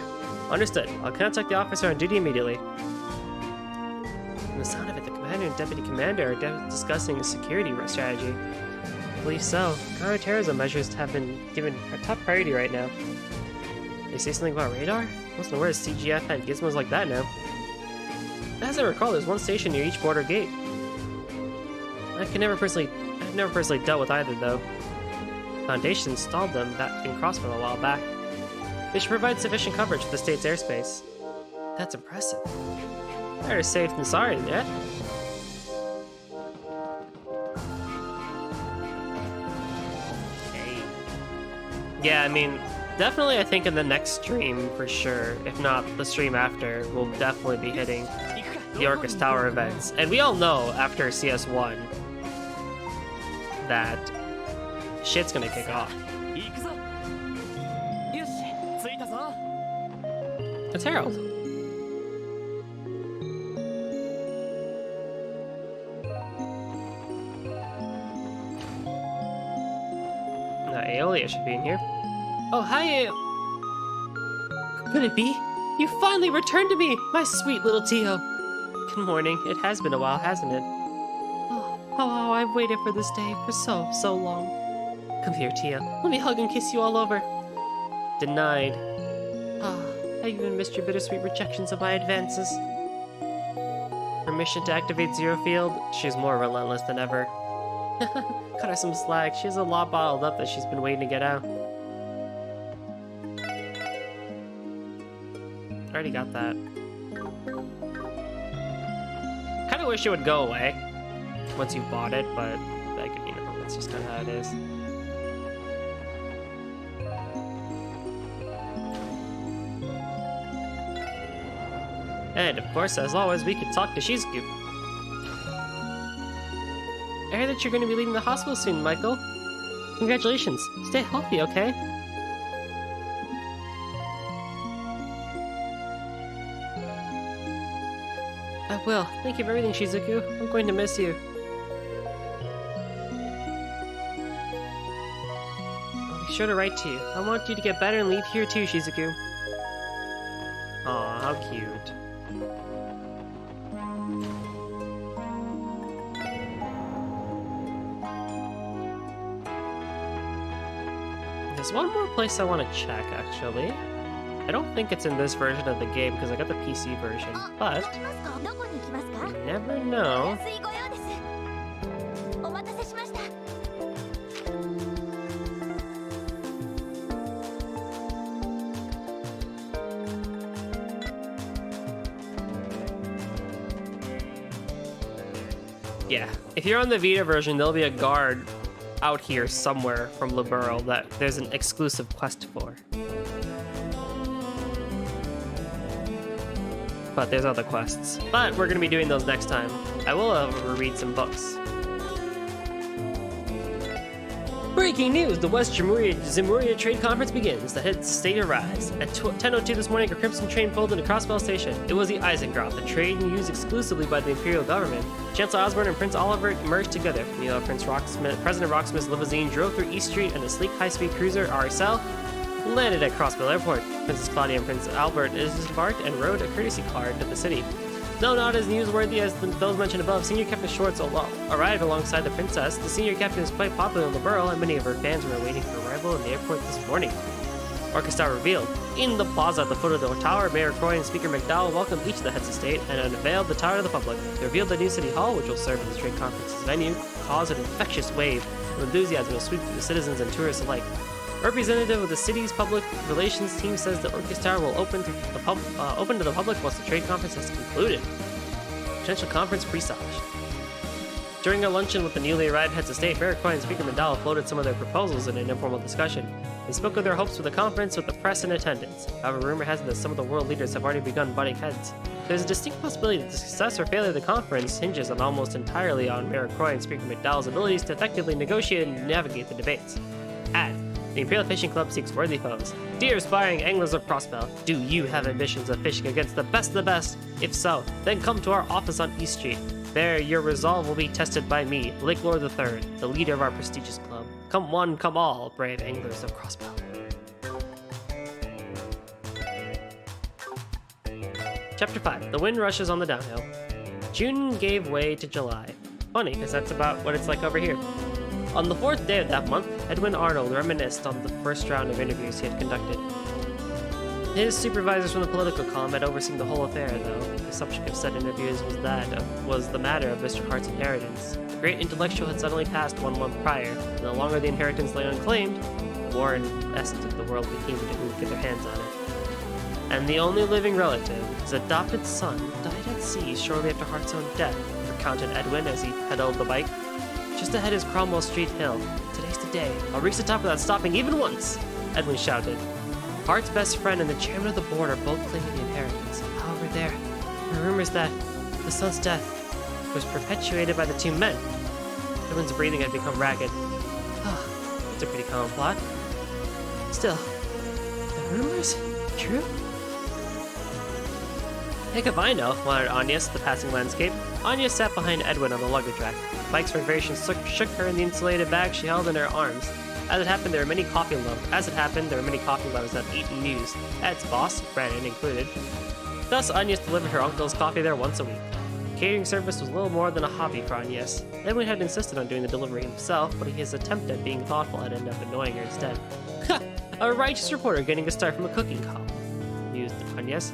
Understood. I'll contact the officer on duty immediately. From the sound of it, the commander and deputy commander are discussing a security strategy. I believe so. Counterterrorism measures have been given a top priority right now. They say something about radar? I wasn't aware CGF had gizmos like that now. As I recall, there's one station near each border gate. I've never personally dealt with either, though. Foundation installed them back in Crossville a while back. They should provide sufficient coverage for the state's airspace. That's impressive. Better safe than sorry, yeah? Okay. Yeah, I mean, definitely I think in the next stream for sure, if not the stream after, we'll definitely be hitting the Orcus Tower events. And we all know after CS1 that shit's gonna kick off. It's Harold. Aeolia should be in here. Oh, hi, Could it be? You finally returned to me, my sweet little Tio. Good morning. It has been a while, hasn't it? Oh, I've waited for this day for so long. Come here, Tia. Let me hug and kiss you all over. Denied. I even missed your bittersweet rejections of my advances. Permission to activate Zero Field? She's more relentless than ever. Cut her some slack. She has a lot bottled up that she's been waiting to get out. Already got that. Kinda wish it would go away once you bought it, but like, you know, that's just kinda how it is. And of course, as always, we could talk to Shizuku. I heard that you're going to be leaving the hospital soon, Michael. Congratulations. Stay healthy, okay? I will. Thank you for everything, Shizuku. I'm going to miss you. I'll be sure to write to you. I want you to get better and leave here too, Shizuku. Aw, how cute. There's one more place I want to check, actually. I don't think it's in this version of the game because I got the PC version, but you never know. Yeah, if you're on the Vita version, there'll be a guard out here somewhere from Liberl that there's an exclusive quest for. But there's other quests. But we're gonna be doing those next time. I will read some books. Break! Breaking news! The West Zemuria Trade Conference begins. The head state arrives. At 10:02 this morning, a Crimson train pulled into Crossbell Station. It was the Eisengraf, the train used exclusively by the Imperial government. Chancellor Osborne and Prince Oliver merged together. Meanwhile, President Rocksmith's limousine drove through East Street, and the sleek high-speed cruiser RSL landed at Crossbell Airport. Princess Claudia and Prince Albert disembarked and rode a courtesy car into the city. Though not as newsworthy as those mentioned above, Senior Captain Schwartz arrived alongside the princess. The senior captain is quite popular in the borough, and many of her fans were awaiting her arrival in the airport this morning. Orchestra revealed. In the plaza at the foot of the tower, Mayor Croy and Speaker McDowell welcomed each of the heads of state and unveiled the tower to the public. They revealed the new city hall, which will serve as the trade conference's venue, caused an infectious wave of enthusiasm to sweep through the citizens and tourists alike. A representative of the city's public relations team says the Orchestra will open to the public once the trade conference has concluded. Potential conference presage. During a luncheon with the newly arrived heads of state, Mayor Croy and Speaker McDowell floated some of their proposals in an informal discussion. They spoke of their hopes for the conference with the press in attendance. However, rumor has it that some of the world leaders have already begun butting heads. There's a distinct possibility that the success or failure of the conference hinges on almost entirely on Mayor Croy and Speaker McDowell's abilities to effectively negotiate and navigate the debates. Add. The Imperial Fishing Club seeks worthy foes. Dear aspiring anglers of Crossbell, do you have ambitions of fishing against the best of the best? If so, then come to our office on East Street. There, your resolve will be tested by me, Lake Lord III, the leader of our prestigious club. Come one, come all, brave anglers of Crossbell. Chapter 5. The wind rushes on the downhill. June gave way to July. Funny, because that's about what it's like over here. On the 4th day of that month, Edwin Arnold reminisced on the first round of interviews he had conducted. His supervisors from the political column had overseen the whole affair, though. The subject of said interviews was the matter of Mr. Hart's inheritance. The great intellectual had suddenly passed 1 month prior, and the longer the inheritance lay unclaimed, the more invested the world became to who could get their hands on it. And the only living relative, his adopted son, died at sea shortly after Hart's own death, recounted Edwin as he pedaled the bike. Just ahead is Cromwell Street Hill. Today's the day. I'll reach the top without stopping even once, Edwin shouted. Hart's best friend and the chairman of the board are both claiming the inheritance. However, there are rumors that the son's death was perpetuated by the two men. Edwin's breathing had become ragged. Oh, it's a pretty common plot. Still, the rumors true? Heck if I know, muttered Agnes, the passing landscape. Agnes sat behind Edwin on the luggage rack. Mike's vibration shook her in the insulated bag she held in her arms. As it happened, there were many coffee lovers that had eaten news, Ed's boss, Brandon included. Thus, Agnes delivered her uncle's coffee there once a week. Catering service was little more than a hobby for Agnes. Edwin had insisted on doing the delivery himself, but his attempt at being thoughtful had ended up annoying her instead. Ha! A righteous reporter getting a start from a cooking column, mused Agnes.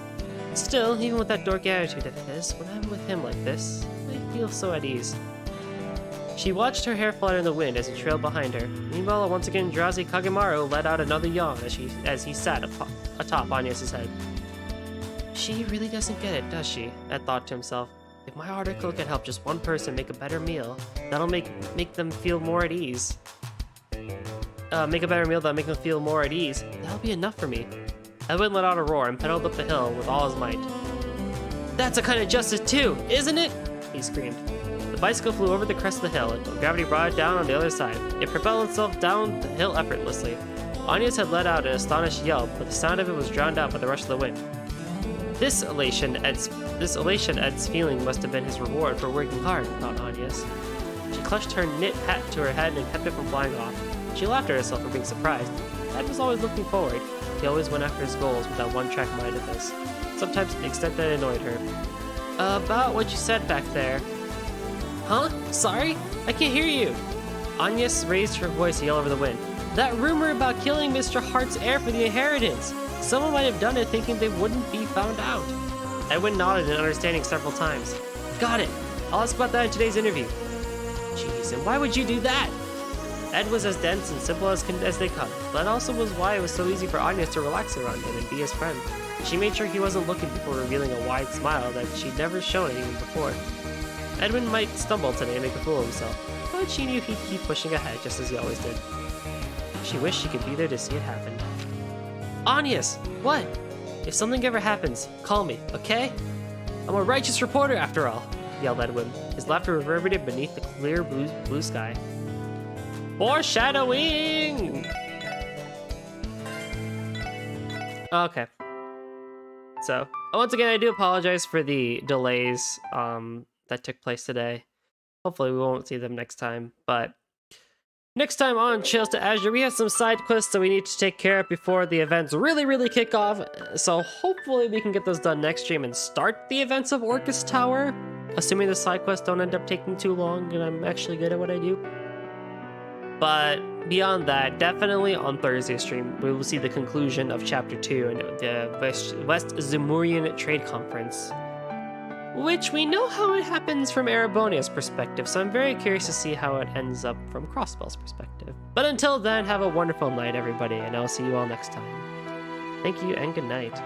Still, even with that dorky attitude of his, when I'm with him like this, I feel so at ease. She watched her hair flutter in the wind as he trailed behind her. Meanwhile, a once again drowsy Kagemaru let out another yawn as he sat atop Agnes's head. She really doesn't get it, does she? Ed thought to himself. If my article can help just one person make a better meal, that'll make them feel more at ease. Make a better meal that'll make them feel more at ease. That'll be enough for me. Edwin let out a roar and pedaled up the hill with all his might. That's a kind of justice too, isn't it? He screamed. The bicycle flew over the crest of the hill until gravity brought it down on the other side. It propelled itself down the hill effortlessly. Agnes had let out an astonished yelp, but the sound of it was drowned out by the rush of the wind. This elation Ed's feeling must have been his reward for working hard, thought Agnes. She clutched her knit hat to her head and kept it from flying off. She laughed at herself for being surprised. Ed was always looking forward. He always went after his goals with that one-track mind of his, sometimes to the extent that it annoyed her. About what you said back there. Huh? Sorry? I can't hear you. Agnes raised her voice to yell over the wind. That rumor about killing Mr. Hart's heir for the inheritance. Someone might have done it thinking they wouldn't be found out. Edwin nodded in understanding several times. Got it. I'll ask about that in today's interview. Jeez, and why would you do that? Ed was as dense and simple as they come. That also was why it was so easy for Agnes to relax around him and be his friend. She made sure he wasn't looking before revealing a wide smile that she'd never shown anyone before. Edwin might stumble today and make a fool of himself, but she knew he'd keep pushing ahead just as he always did. She wished she could be there to see it happen. Agnes! What? If something ever happens, call me, okay? I'm a righteous reporter after all, yelled Edwin. His laughter reverberated beneath the clear blue sky. Foreshadowing! Okay. So, once again, I do apologize for the delays that took place today. Hopefully we won't see them next time, but next time on Chills to Azure, we have some side quests that we need to take care of before the events really kick off, so hopefully we can get those done next stream and start the events of Orcus Tower, assuming the side quests don't end up taking too long and I'm actually good at what I do. But beyond that, definitely on Thursday's stream, we will see the conclusion of Chapter 2 in the West Zemurian Trade Conference, which we know how it happens from Erebonia's perspective, so I'm very curious to see how it ends up from Crossbell's perspective. But until then, have a wonderful night, everybody, and I'll see you all next time. Thank you and good night.